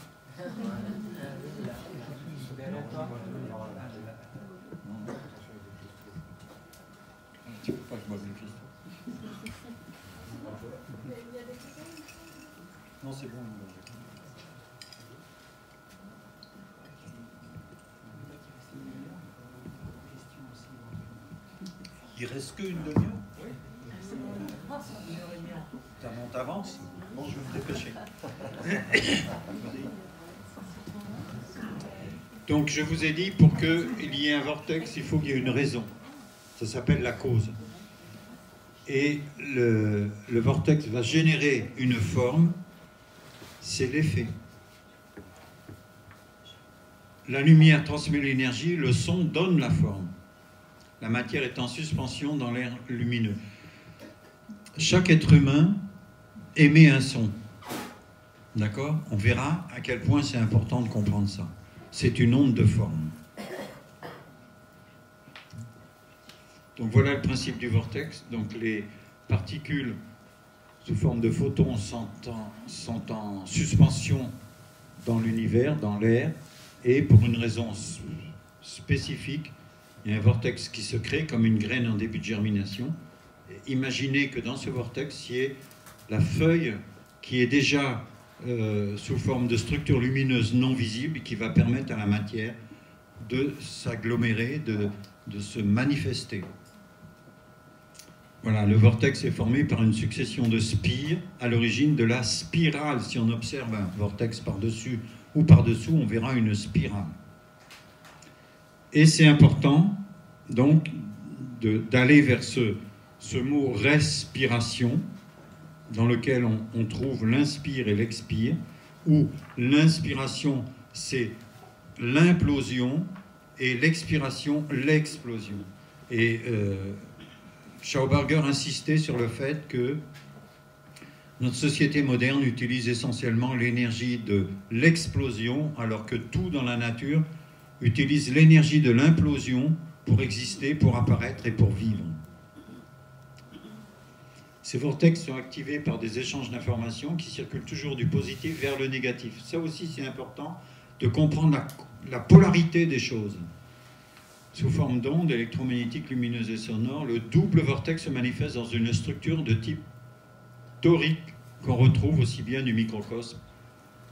Tu veux pas que je boive une question? Non, c'est bon. Il reste qu'une demi-heure? Oui. T'avances? Bon, je vais me dépêcher. Donc, je vous ai dit, pour qu'il y ait un vortex, il faut qu'il y ait une raison. Ça s'appelle la cause. Et le vortex va générer une forme, c'est l'effet. La lumière transmet l'énergie, le son donne la forme. La matière est en suspension dans l'air lumineux. Chaque être humain émet un son. D'accord? On verra à quel point c'est important de comprendre ça. C'est une onde de forme. Donc voilà le principe du vortex. Donc les particules sous forme de photons sont en suspension dans l'univers, dans l'air, et pour une raison spécifique, il y a un vortex qui se crée comme une graine en début de germination. Et imaginez que dans ce vortex, il y ait la feuille qui est déjà sous forme de structure lumineuse non visible qui va permettre à la matière de s'agglomérer, de se manifester. Voilà, le vortex est formé par une succession de spires à l'origine de la spirale. Si on observe un vortex par-dessus ou par-dessous, on verra une spirale. Et c'est important, donc, d'aller vers ce mot respiration, dans lequel on trouve l'inspire et l'expire, où l'inspiration, c'est l'implosion, et l'expiration, l'explosion. Et Schauberger insistait sur le fait que notre société moderne utilise essentiellement l'énergie de l'explosion, alors que tout dans la nature utilise l'énergie de l'implosion pour exister, pour apparaître et pour vivre. Ces vortex sont activés par des échanges d'informations qui circulent toujours du positif vers le négatif. Ça aussi, c'est important de comprendre la polarité des choses. Sous forme d'ondes électromagnétiques lumineuses et sonores, le double vortex se manifeste dans une structure de type torique qu'on retrouve aussi bien du microcosme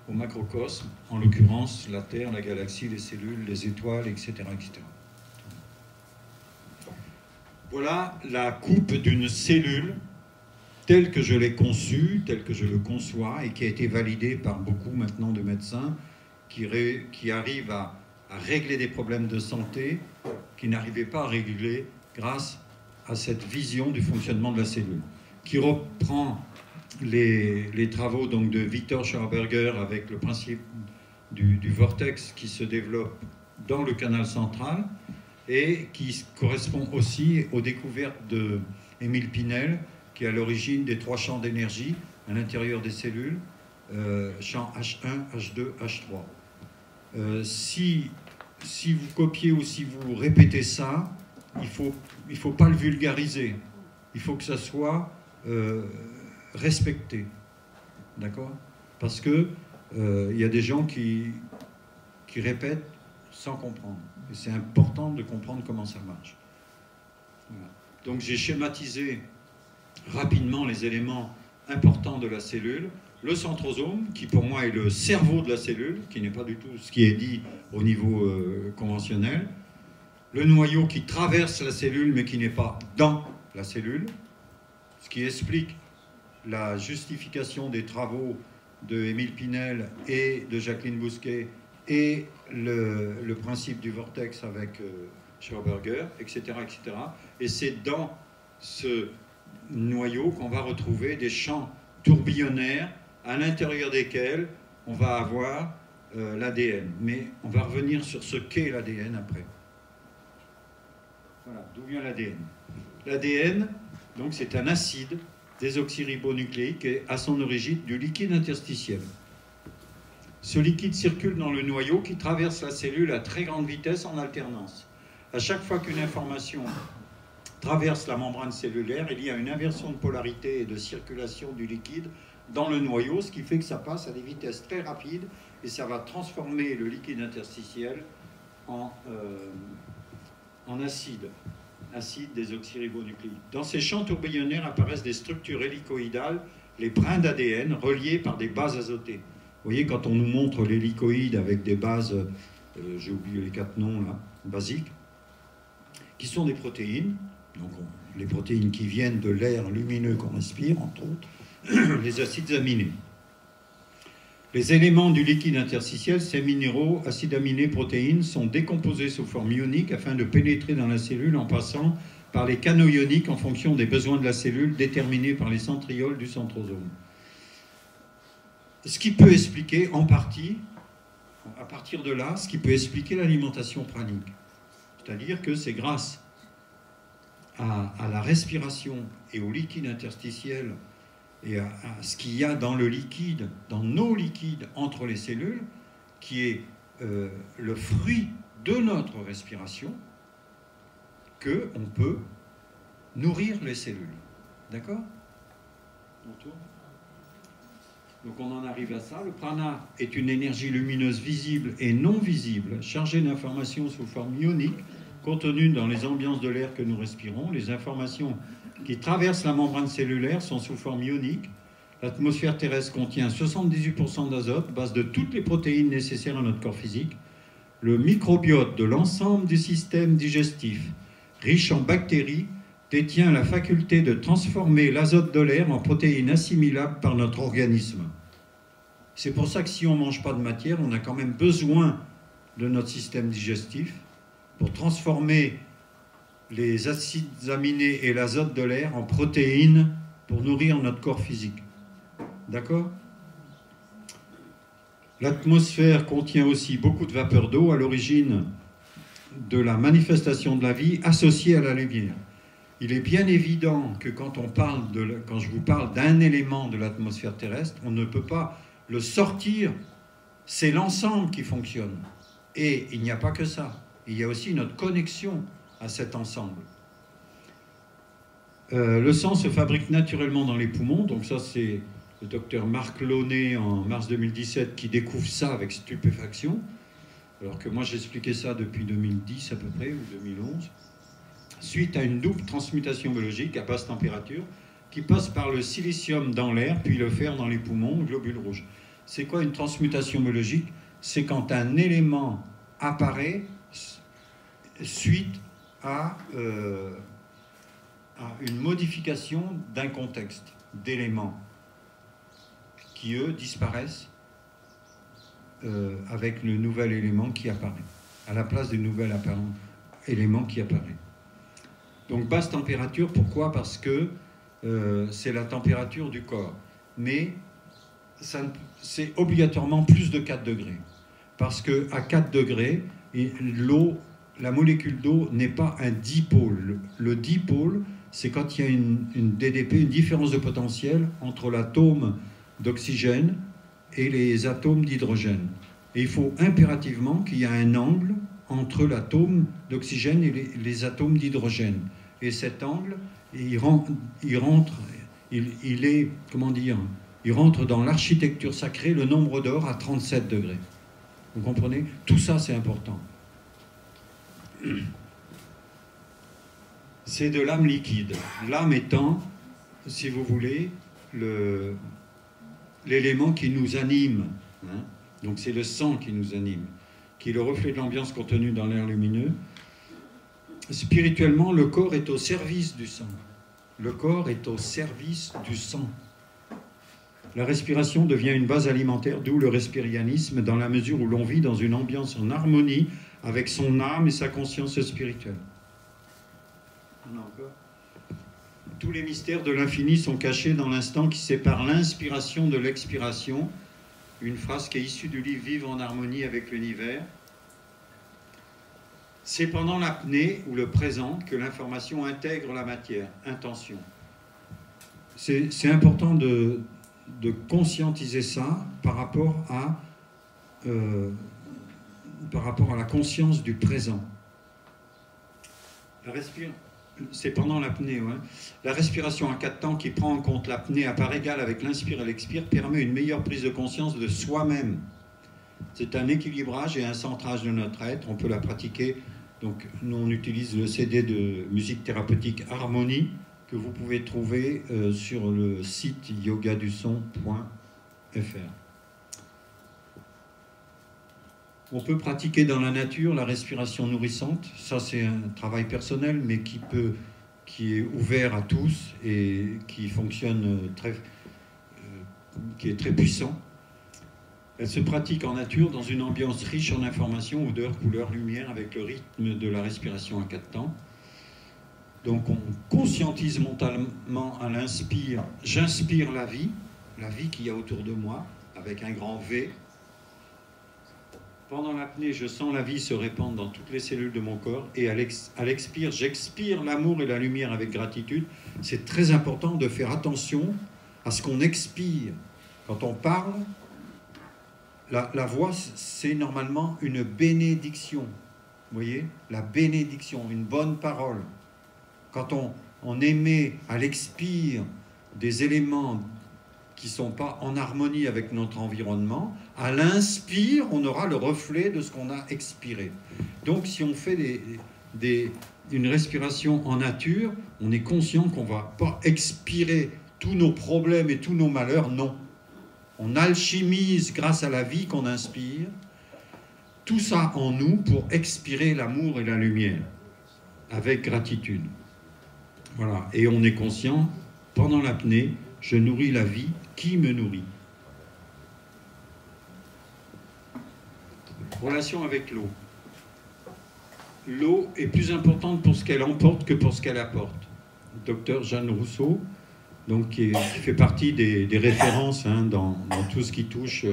au macrocosme, en l'occurrence la Terre, la galaxie, les cellules, les étoiles, etc., etc. Voilà la coupe d'une cellule telle que je l'ai conçue, telle que je le conçois, et qui a été validée par beaucoup maintenant de médecins qui arrivent à régler des problèmes de santé qui n'arrivaient pas à régler grâce à cette vision du fonctionnement de la cellule, qui reprend les travaux donc, de Victor Schauberger avec le principe du vortex qui se développe dans le canal central et qui correspond aussi aux découvertes d'Émile Pinel, qui est à l'origine des 3 champs d'énergie à l'intérieur des cellules, champ H1, H2, H3. Si vous copiez ou si vous répétez ça, il faut pas le vulgariser. Il faut que ça soit respecté. D'accord? Parce que y a des gens qui répètent sans comprendre. Et c'est important de comprendre comment ça marche. Voilà. Donc j'ai schématisé rapidement les éléments importants de la cellule. Le centrosome, qui pour moi est le cerveau de la cellule, qui n'est pas du tout ce qui est dit au niveau conventionnel. Le noyau qui traverse la cellule, mais qui n'est pas dans la cellule, ce qui explique la justification des travaux de Émile Pinel et de Jacqueline Bousquet et le principe du vortex avec Schauberger, etc., etc. Et c'est dans ce noyau qu'on va retrouver des champs tourbillonnaires à l'intérieur desquels on va avoir l'ADN. Mais on va revenir sur ce qu'est l'ADN après. Voilà, d'où vient l'ADN. L'ADN, donc, c'est un acide désoxyribonucléique et à son origine du liquide interstitiel. Ce liquide circule dans le noyau qui traverse la cellule à très grande vitesse en alternance. À chaque fois qu'une information traverse la membrane cellulaire, il y a une inversion de polarité et de circulation du liquide dans le noyau, ce qui fait que ça passe à des vitesses très rapides et ça va transformer le liquide interstitiel en acide désoxyribonucléique. Dans ces champs tourbillonnaires apparaissent des structures hélicoïdales, les brins d'ADN reliés par des bases azotées. Vous voyez, quand on nous montre l'hélicoïde avec des bases, j'ai oublié les 4 noms là, basiques, qui sont des protéines, donc les protéines qui viennent de l'air lumineux qu'on respire, entre autres, les acides aminés. Les éléments du liquide interstitiel, ces minéraux, acides aminés, protéines, sont décomposés sous forme ionique afin de pénétrer dans la cellule en passant par les canaux ioniques en fonction des besoins de la cellule déterminés par les centrioles du centrosome. Ce qui peut expliquer en partie, à partir de là, ce qui peut expliquer l'alimentation pranique. C'est-à-dire que c'est grâce à la respiration et au liquide interstitiel et à ce qu'il y a dans le liquide, dans nos liquides entre les cellules, qui est le fruit de notre respiration, qu'on peut nourrir les cellules. D'accord ? Donc on en arrive à ça. Le prana est une énergie lumineuse visible et non visible, chargée d'informations sous forme ionique, contenues dans les ambiances de l'air que nous respirons. Les informations qui traversent la membrane cellulaire sont sous forme ionique. L'atmosphère terrestre contient 78% d'azote, base de toutes les protéines nécessaires à notre corps physique. Le microbiote de l'ensemble du système digestif, riche en bactéries, détient la faculté de transformer l'azote de l'air en protéines assimilables par notre organisme. C'est pour ça que si on ne mange pas de matière, on a quand même besoin de notre système digestif pour transformer les acides aminés et l'azote de l'air en protéines pour nourrir notre corps physique. D'accord ? L'atmosphère contient aussi beaucoup de vapeur d'eau à l'origine de la manifestation de la vie associée à la lumière. Il est bien évident que quand je vous parle d'un élément de l'atmosphère terrestre, on ne peut pas le sortir, c'est l'ensemble qui fonctionne. Et il n'y a pas que ça, il y a aussi notre connexion à cet ensemble. Le sang se fabrique naturellement dans les poumons, donc ça c'est le docteur Marc Launay en mars 2017 qui découvre ça avec stupéfaction, alors que moi j'expliquais ça depuis 2010 à peu près, ou 2011. Suite à une double transmutation biologique à basse température qui passe par le silicium dans l'air, puis le fer dans les poumons, globules rouges. C'est quoi une transmutation biologique? C'est quand un élément apparaît suite à une modification d'un contexte, d'éléments qui, eux, disparaissent avec le nouvel élément qui apparaît, à la place du nouvel élément qui apparaît. Donc basse température, pourquoi? Parce que c'est la température du corps. Mais c'est obligatoirement plus de 4 degrés. Parce qu'à 4 degrés, l'eau, la molécule d'eau n'est pas un dipôle. Le dipôle, c'est quand il y a une DDP, une différence de potentiel entre l'atome d'oxygène et les atomes d'hydrogène. Et il faut impérativement qu'il y ait un angle entre l'atome d'oxygène et les atomes d'hydrogène. Et cet angle, il rentre dans l'architecture sacrée, le nombre d'or à 37 degrés. Vous comprenez? Tout ça, c'est important. C'est de l'âme liquide. L'âme étant, si vous voulez, l'élément qui nous anime. Hein? Donc c'est le sang qui nous anime, qui est le reflet de l'ambiance contenue dans l'air lumineux. Spirituellement, le corps est au service du sang. Le corps est au service du sang. La respiration devient une base alimentaire, d'où le respirianisme, dans la mesure où l'on vit dans une ambiance en harmonie avec son âme et sa conscience spirituelle. Tous les mystères de l'infini sont cachés dans l'instant qui sépare l'inspiration de l'expiration. Une phrase qui est issue du livre « Vivre en harmonie avec l'univers ». C'est pendant l'apnée ou le présent que l'information intègre la matière. Intention. C'est important de conscientiser ça par rapport à la conscience du présent. C'est pendant l'apnée. Ouais. La respiration à 4 temps qui prend en compte l'apnée à part égale avec l'inspire et l'expire permet une meilleure prise de conscience de soi-même. C'est un équilibrage et un centrage de notre être. On peut la pratiquer. Donc, nous, on utilise le CD de musique thérapeutique Harmonie que vous pouvez trouver sur le site yogaduson.fr. On peut pratiquer dans la nature la respiration nourrissante. Ça, c'est un travail personnel, mais qui est ouvert à tous et qui fonctionne qui est très puissant. Elle se pratique en nature dans une ambiance riche en informations, odeurs, couleurs, lumière, avec le rythme de la respiration à 4 temps. Donc on conscientise mentalement à l'inspire. J'inspire la vie qu'il y a autour de moi, avec un grand V. Pendant l'apnée, je sens la vie se répandre dans toutes les cellules de mon corps. Et à l'expire, j'expire l'amour et la lumière avec gratitude. C'est très important de faire attention à ce qu'on expire. Quand on parle, la voix, c'est normalement une bénédiction. Vous voyez? La bénédiction, une bonne parole. Quand on émet à l'expire des éléments qui ne sont pas en harmonie avec notre environnement, à l'inspire, on aura le reflet de ce qu'on a expiré. Donc, si on fait une respiration en nature, on est conscient qu'on ne va pas expirer tous nos problèmes et tous nos malheurs, non. On alchimise, grâce à la vie qu'on inspire, tout ça en nous pour expirer l'amour et la lumière, avec gratitude. Voilà, et on est conscient, pendant l'apnée, je nourris la vie qui me nourrit. Relation avec l'eau. L'eau est plus importante pour ce qu'elle emporte que pour ce qu'elle apporte. Docteur Jeanne Rousseau, donc, qui fait partie des références dans tout ce qui touche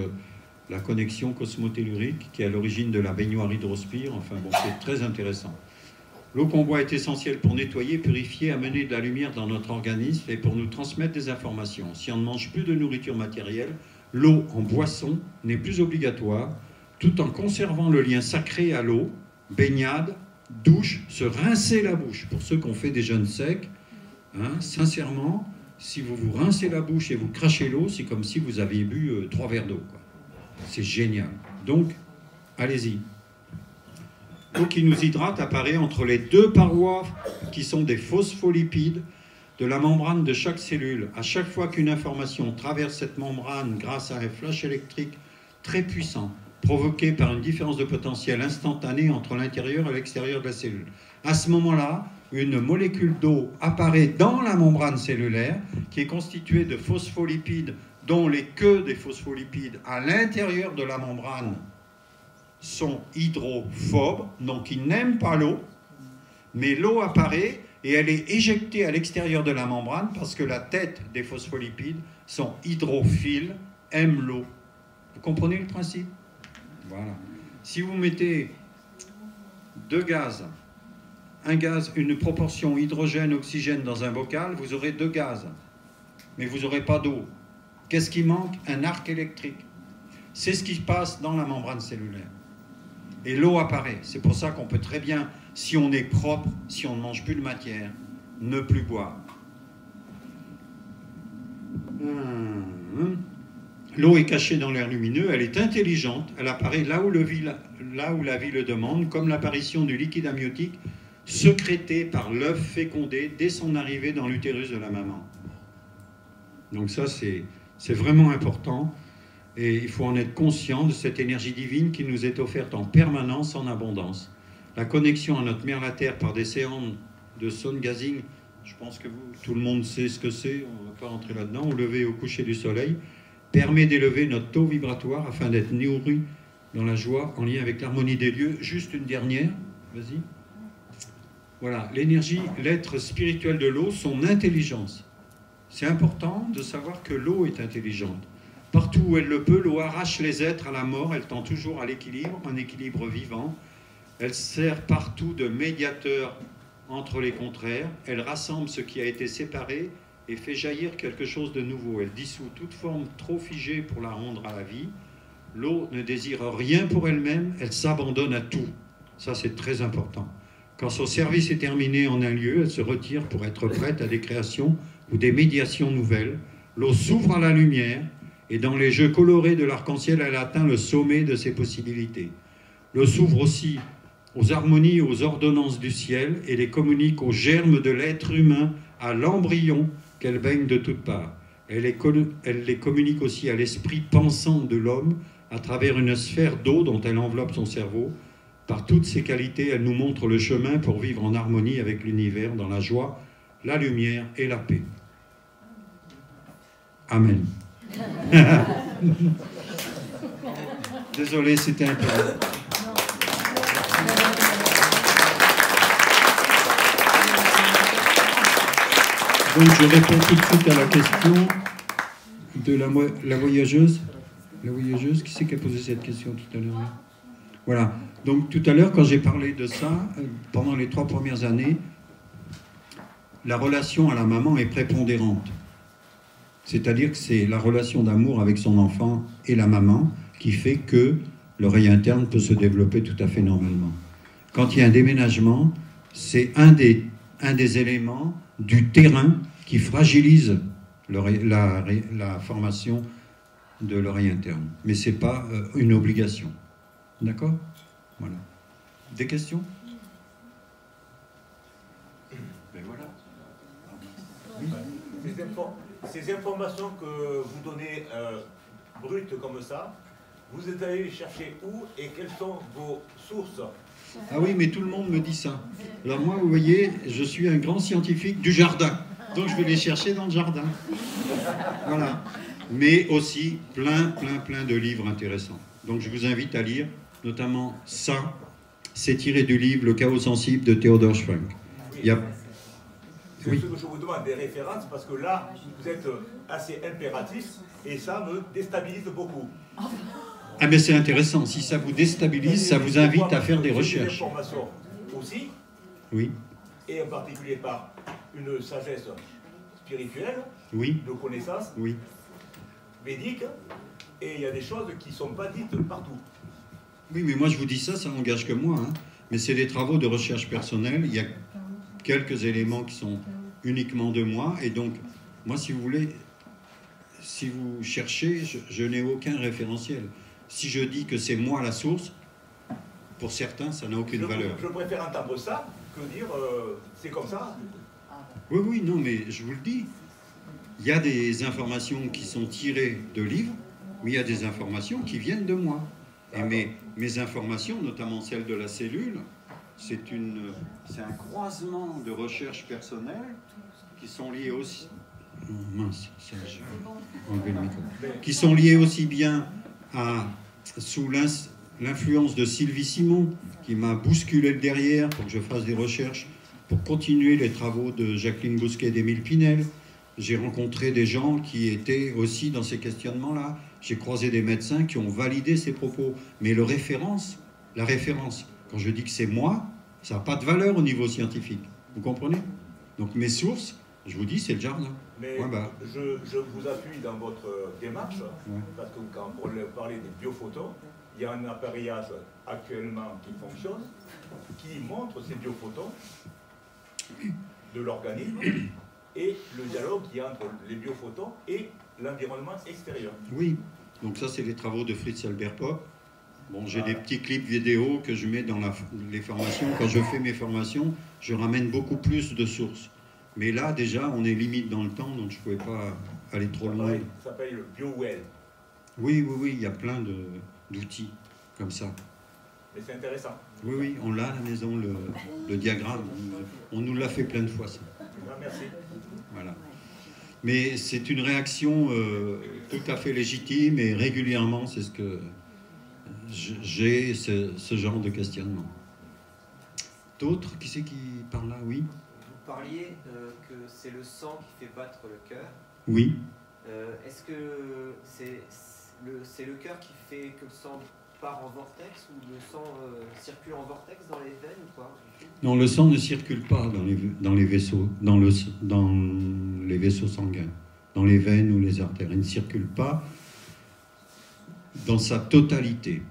la connexion cosmotellurique, qui est à l'origine de la baignoire hydrospire. Enfin bon, c'est très intéressant. L'eau qu'on boit est essentielle pour nettoyer, purifier, amener de la lumière dans notre organisme et pour nous transmettre des informations. Si on ne mange plus de nourriture matérielle, l'eau en boisson n'est plus obligatoire, tout en conservant le lien sacré à l'eau, baignade, douche, se rincer la bouche. Pour ceux qui ont fait des jeûnes secs, sincèrement, si vous vous rincez la bouche et vous crachez l'eau, c'est comme si vous aviez bu 3 verres d'eau. C'est génial. Donc, allez-y. L'eau qui nous hydrate apparaît entre les 2 parois qui sont des phospholipides de la membrane de chaque cellule. À chaque fois qu'une information traverse cette membrane grâce à un flash électrique très puissant, provoqué par une différence de potentiel instantanée entre l'intérieur et l'extérieur de la cellule. À ce moment-là, une molécule d'eau apparaît dans la membrane cellulaire qui est constituée de phospholipides dont les queues des phospholipides à l'intérieur de la membrane sont hydrophobes, donc ils n'aiment pas l'eau, mais l'eau apparaît et elle est éjectée à l'extérieur de la membrane parce que la tête des phospholipides sont hydrophiles, aiment l'eau. Vous comprenez le principe? Voilà. Si vous mettez 2 gaz, une proportion hydrogène-oxygène dans un bocal, vous aurez 2 gaz, mais vous n'aurez pas d'eau. Qu'est-ce qui manque? Un arc électrique. C'est ce qui se passe dans la membrane cellulaire. Et l'eau apparaît. C'est pour ça qu'on peut très bien, si on est propre, si on ne mange plus de matière, ne plus boire. L'eau est cachée dans l'air lumineux, elle est intelligente, elle apparaît là où la vie le demande, comme l'apparition du liquide amniotique sécrété par l'œuf fécondé dès son arrivée dans l'utérus de la maman. Donc ça, c'est vraiment important. Et il faut en être conscient de cette énergie divine qui nous est offerte en permanence, en abondance. La connexion à notre mère la Terre par des séances de sun gazing, je pense que tout le monde sait ce que c'est, on ne va pas rentrer là-dedans, au lever et au coucher du soleil, permet d'élever notre taux vibratoire afin d'être nourri dans la joie, en lien avec l'harmonie des lieux. Juste une dernière, vas-y. Voilà, l'énergie, l'être spirituel de l'eau, son intelligence. C'est important de savoir que l'eau est intelligente. Partout où elle le peut, l'eau arrache les êtres à la mort, elle tend toujours à l'équilibre, un équilibre vivant, Elle sert partout de médiateur entre les contraires. Elle rassemble ce qui a été séparé et fait jaillir quelque chose de nouveau. Elle dissout toute forme trop figée pour la rendre à la vie. L'eau ne désire rien pour elle-même, elle s'abandonne à tout. Ça, c'est très important. Quand son service est terminé en un lieu, elle se retire pour être prête à des créations ou des médiations nouvelles. L'eau s'ouvre à la lumière et dans les jeux colorés de l'arc-en-ciel, elle atteint le sommet de ses possibilités. L'eau s'ouvre aussi aux harmonies et aux ordonnances du ciel et les communique aux germes de l'être humain, à l'embryon qu'elle baigne de toutes parts. Elle les communique aussi à l'esprit pensant de l'homme à travers une sphère d'eau dont elle enveloppe son cerveau. Par toutes ses qualités, elle nous montre le chemin pour vivre en harmonie avec l'univers, dans la joie, la lumière et la paix. Amen. Désolé, c'était un peu... Donc je réponds tout de suite à la question de la voyageuse. La voyageuse, qui c'est qui a posé cette question tout à l'heure? Voilà. Donc tout à l'heure, quand j'ai parlé de ça, pendant les 3 premières années, la relation à la maman est prépondérante. C'est-à-dire que c'est la relation d'amour avec son enfant et la maman qui fait que l'oreille interne peut se développer tout à fait normalement. Quand il y a un déménagement, c'est un des éléments du terrain qui fragilise la formation de l'oreille interne. Mais ce n'est pas une obligation. D'accord? Voilà. Des questions? Ben voilà. Oui. Ces informations que vous donnez brutes comme ça, vous êtes allé les chercher où et quelles sont vos sources? Ah oui, mais tout le monde me dit ça. Alors moi, vous voyez, je suis un grand scientifique du jardin. Donc je vais les chercher dans le jardin. Voilà. Mais aussi plein de livres intéressants. Donc je vous invite à lire, notamment ça. C'est tiré du livre Le chaos sensible de Theodor Schwank. Oui. Il y a... C'est ce que je vous demande, des références, parce que là, vous êtes assez impératif et ça me déstabilise beaucoup. Ah mais c'est intéressant, si ça vous déstabilise, ça vous invite à faire des recherches. Des informations aussi, oui. Et en particulier par une sagesse spirituelle, oui. de connaissances, oui. védiques, et il y a des choses qui ne sont pas dites partout. Oui, mais moi je vous dis ça, ça n'engage que moi, hein. Mais c'est des travaux de recherche personnelle, il y a quelques éléments qui sont uniquement de moi, et donc, moi si vous voulez, si vous cherchez, je n'ai aucun référentiel. Si je dis que c'est moi la source, pour certains, ça n'a aucune valeur. Je préfère entendre ça que dire c'est comme ça. Oui, oui, non, mais je vous le dis. Il y a des informations qui sont tirées de livres, mais il y a des informations qui viennent de moi. Et mes informations, notamment celles de la cellule, c'est un croisement de recherches personnelles qui sont liées aussi... Oh, mince, ça, je vais enlever le micro. Qui sont liées aussi bien sous l'influence de Sylvie Simon, qui m'a bousculé le derrière pour que je fasse des recherches, pour continuer les travaux de Jacqueline Bousquet et d'Émile Pinel. J'ai rencontré des gens qui étaient aussi dans ces questionnements-là. J'ai croisé des médecins qui ont validé ces propos. Mais la référence, quand je dis que c'est moi, ça n'a pas de valeur au niveau scientifique. Vous comprenez? Donc mes sources, je vous dis, c'est le jardin. Mais ouais, bah. je vous appuie dans votre démarche, parce que quand on parlait des biophotons, il y a un appareillage actuellement qui fonctionne, qui montre ces biophotons de l'organisme et le dialogue qui est entre les biophotons et l'environnement extérieur. Oui, donc ça c'est les travaux de Fritz Albert Popp. Bon, j'ai des petits clips vidéo que je mets dans les formations. Quand je fais mes formations, je ramène beaucoup plus de sources. Mais là, déjà, on est limite dans le temps, donc je ne pouvais pas aller trop loin. Ça s'appelle le BioWell. Oui, il y a plein d'outils comme ça. Mais c'est intéressant. Oui, oui, on l'a à la maison, le diagramme. On nous l'a fait plein de fois, ça. Merci. Voilà. Mais c'est une réaction tout à fait légitime et régulièrement, c'est ce que j'ai, ce genre de questionnement. D'autres? Qui c'est qui parle là? Oui. Vous parliez que c'est le sang qui fait battre le cœur. Oui. Est-ce que c'est le cœur qui fait que le sang part en vortex ou le sang circule en vortex dans les veines ou quoi? Non, le sang ne circule pas dans les vaisseaux, dans les vaisseaux sanguins, dans les veines ou les artères. Il ne circule pas dans sa totalité.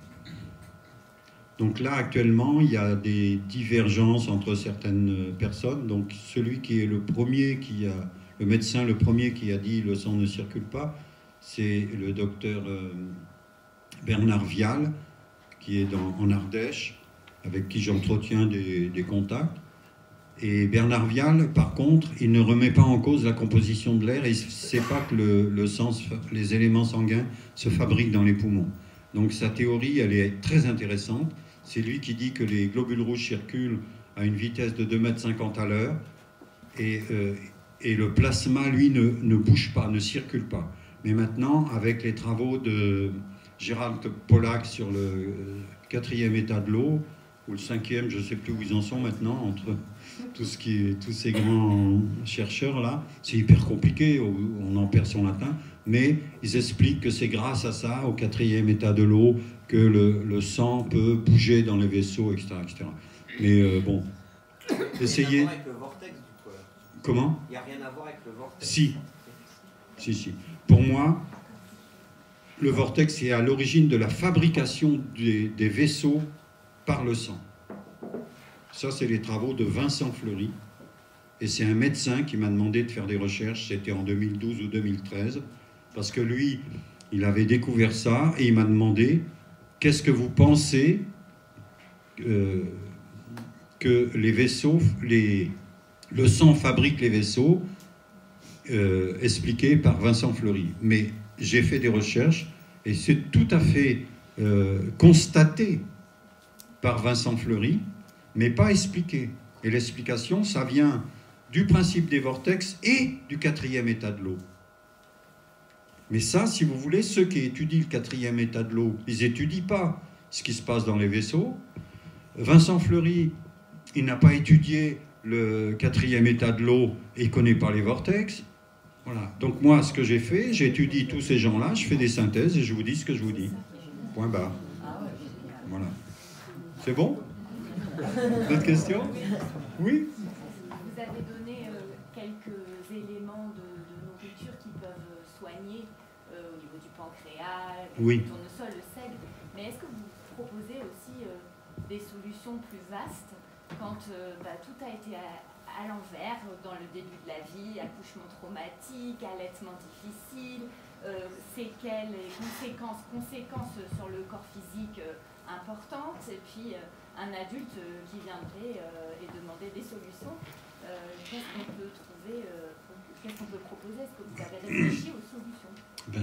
Donc là, actuellement, il y a des divergences entre certaines personnes. Donc celui qui est le médecin le premier qui a dit le sang ne circule pas, c'est le docteur Bernard Vial, qui est en Ardèche, avec qui j'entretiens des contacts. Et Bernard Vial, par contre, il ne remet pas en cause la composition de l'air et il ne sait pas que le sang, les éléments sanguins se fabriquent dans les poumons. Donc sa théorie, elle est très intéressante. C'est lui qui dit que les globules rouges circulent à une vitesse de 2,50 m à l'heure et le plasma, lui, ne bouge pas, ne circule pas. Mais maintenant, avec les travaux de Gérald Pollack sur le 4e état de l'eau, ou le 5e, je ne sais plus où ils en sont maintenant, entre tous ces grands chercheurs-là, c'est hyper compliqué, on en perd son latin, mais ils expliquent que c'est grâce à ça, au 4e état de l'eau, que le sang peut bouger dans les vaisseaux, etc. etc. Mais bon, essayez... Il n'y a rien à voir avec le vortex, du coup. Comment ? Il n'y a rien à voir avec le vortex. Si. Si. Pour moi, le vortex est à l'origine de la fabrication des vaisseaux par le sang. Ça, c'est les travaux de Vincent Fleury. Et c'est un médecin qui m'a demandé de faire des recherches, c'était en 2012 ou 2013, parce que lui, il avait découvert ça, et il m'a demandé, qu'est-ce que vous pensez que les vaisseaux, le sang fabrique les vaisseaux, expliqué par Vincent Fleury. Mais j'ai fait des recherches, et c'est tout à fait constaté par Vincent Fleury, mais pas expliqué. Et l'explication, ça vient du principe des vortex et du 4e état de l'eau. Mais ça, si vous voulez, ceux qui étudient le 4e état de l'eau, ils n'étudient pas ce qui se passe dans les vaisseaux. Vincent Fleury, il n'a pas étudié le 4e état de l'eau et il ne connaît pas les vortex. Voilà. Donc moi, ce que j'ai fait, j'étudie tous ces gens-là, je fais des synthèses et je vous dis ce que je vous dis. Point barre. Voilà. C'est bon ? D'autres questions ? Oui ? Vous avez donné quelques éléments de nourriture qui peuvent soigner au niveau du pancréas, oui. Le tournesol, le sel. Mais est-ce que vous proposez aussi des solutions plus vastes quand tout a été à l'envers dans le début de la vie, accouchement traumatique, allaitement difficile, séquelles et conséquences sur le corps physique importantes, et puis un adulte qui viendrait et demander des solutions. Qu'est-ce qu'on peut trouver, qu'est-ce qu'on peut proposer? Est-ce que vous avez réfléchi aux solutions?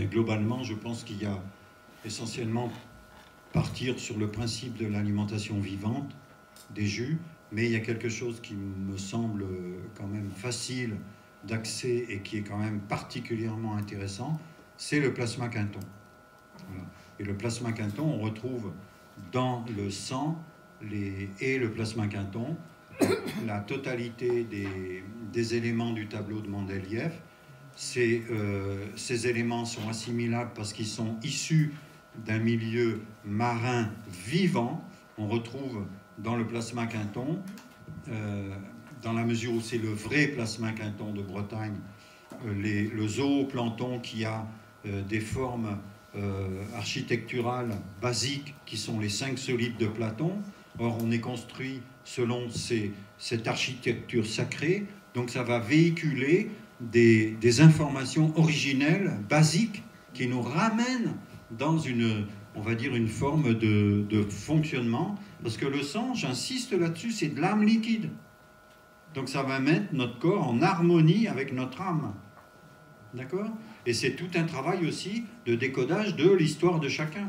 Globalement, je pense qu'il y a essentiellement partir sur le principe de l'alimentation vivante, des jus, mais il y a quelque chose qui me semble quand même facile d'accès et qui est quand même particulièrement intéressant, c'est le plasma Quinton. Voilà. Et le plasma Quinton, on retrouve dans le sang et le plasma Quinton la totalité des éléments du tableau de Mendeleïev. Ces éléments sont assimilables parce qu'ils sont issus d'un milieu marin vivant. On retrouve dans le plasma Quinton, dans la mesure où c'est le vrai plasma Quinton de Bretagne, le zooplancton qui a des formes architecturales basiques qui sont les 5 solides de Platon. Or, on est construit selon cette architecture sacrée, donc ça va véhiculer des informations originelles, basiques, qui nous ramènent dans on va dire, une forme de fonctionnement, parce que le sang, j'insiste là-dessus, c'est de l'âme liquide. Donc ça va mettre notre corps en harmonie avec notre âme. D'accord ? Et c'est tout un travail aussi de décodage de l'histoire de chacun,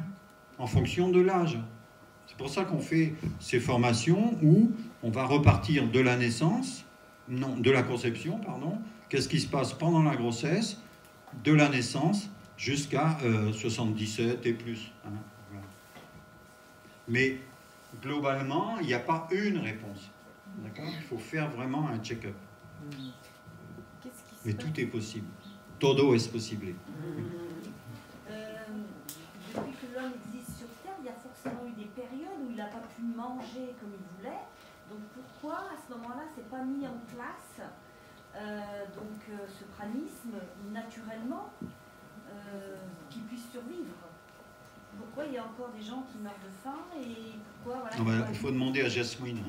en fonction de l'âge. C'est pour ça qu'on fait ces formations où on va repartir de la naissance, non, de la conception, pardon, qu'est-ce qui se passe pendant la grossesse, de la naissance jusqu'à 77 et plus. Hein, voilà. Mais globalement, il n'y a pas une réponse. D'accord ? Il faut faire vraiment un check-up. Mais tout est possible. Todo es possible. Depuis que l'homme existe sur Terre, il y a forcément eu des périodes où il n'a pas pu manger comme il voulait. Donc pourquoi à ce moment-là, c'est pas mis en place ce pranisme naturellement qui puisse survivre? Pourquoi il y a encore des gens qui meurent de faim et pourquoi voilà, il faut demander à Jasmine.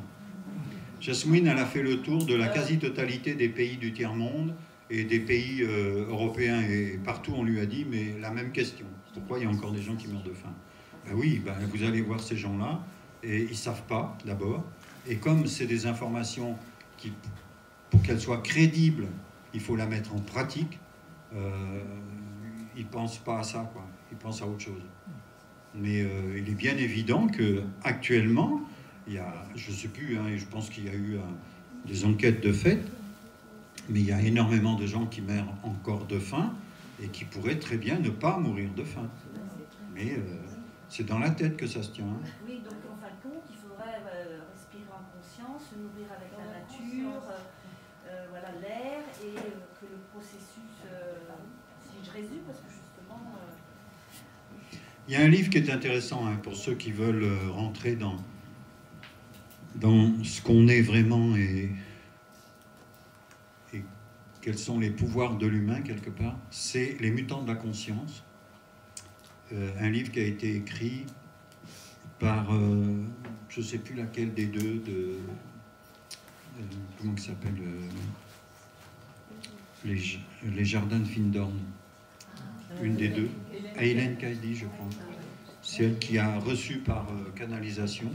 Jasmine, elle a fait le tour de la quasi-totalité des pays du tiers-monde et des pays européens, et partout on lui a dit mais la même question. Pourquoi il y a encore des gens qui meurent de faim? Ben oui, vous allez voir ces gens-là et ils ne savent pas d'abord. Et comme c'est des informations qui, pour qu'elles soient crédibles, il faut la mettre en pratique, ils ne pensent pas à ça, quoi. Ils pensent à autre chose. Mais il est bien évident qu'actuellement, il y a, je ne sais plus, hein, je pense qu'il y a eu des enquêtes de fait, mais il y a énormément de gens qui meurent encore de faim et qui pourraient très bien ne pas mourir de faim. Mais c'est dans la tête que ça se tient. Hein. Oui, donc en fin de compte, il faudrait respirer en conscience, se nourrir avec la nature, voilà, l'air, et que le processus, si je résume, parce que justement... Il y a un livre qui est intéressant hein, pour ceux qui veulent rentrer dans ce qu'on est vraiment et quels sont les pouvoirs de l'humain, quelque part. C'est Les Mutants de la Conscience. Un livre qui a été écrit par, je ne sais plus laquelle des deux, comment ça s'appelle, les Jardins de Findorn. Une des deux, Hélène Cady, je crois. C'est elle qui a reçu par canalisation,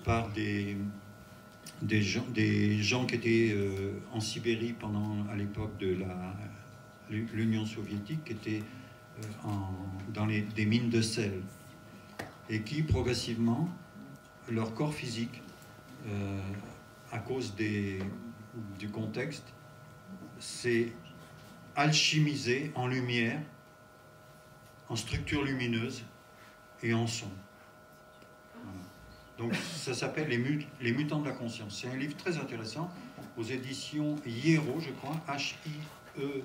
par des gens qui étaient en Sibérie à l'époque de l'Union soviétique, qui étaient dans des mines de sel, et qui progressivement, leur corps physique, à cause du contexte, s'est alchimisé en lumière, en structure lumineuse et en son. Voilà. Donc ça s'appelle Les Mutants de la Conscience. C'est un livre très intéressant aux éditions Hiero, je crois, H-I-E-R-O.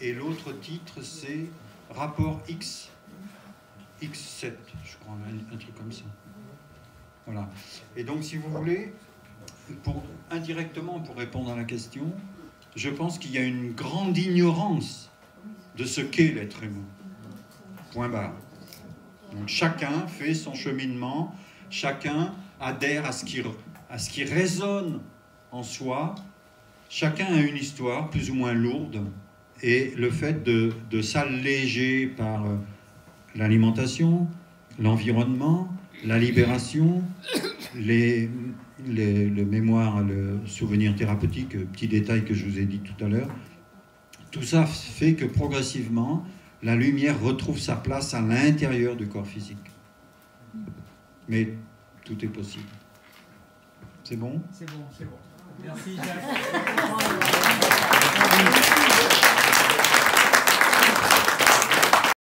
Et l'autre titre, c'est Rapport X, X7, je crois, un truc comme ça. Voilà. Et donc, si vous voulez, indirectement, pour répondre à la question, je pense qu'il y a une grande ignorance de ce qu'est l'être humain. Point barre. Donc, chacun fait son cheminement, chacun adhère à ce qui résonne en soi, chacun a une histoire plus ou moins lourde, et le fait de s'alléger par l'alimentation, l'environnement, la libération, le mémoire, le souvenir thérapeutique, petit détail que je vous ai dit tout à l'heure, tout ça fait que progressivement, la lumière retrouve sa place à l'intérieur du corps physique. Mais tout est possible. C'est bon ? C'est bon, c'est bon. Merci Jacques.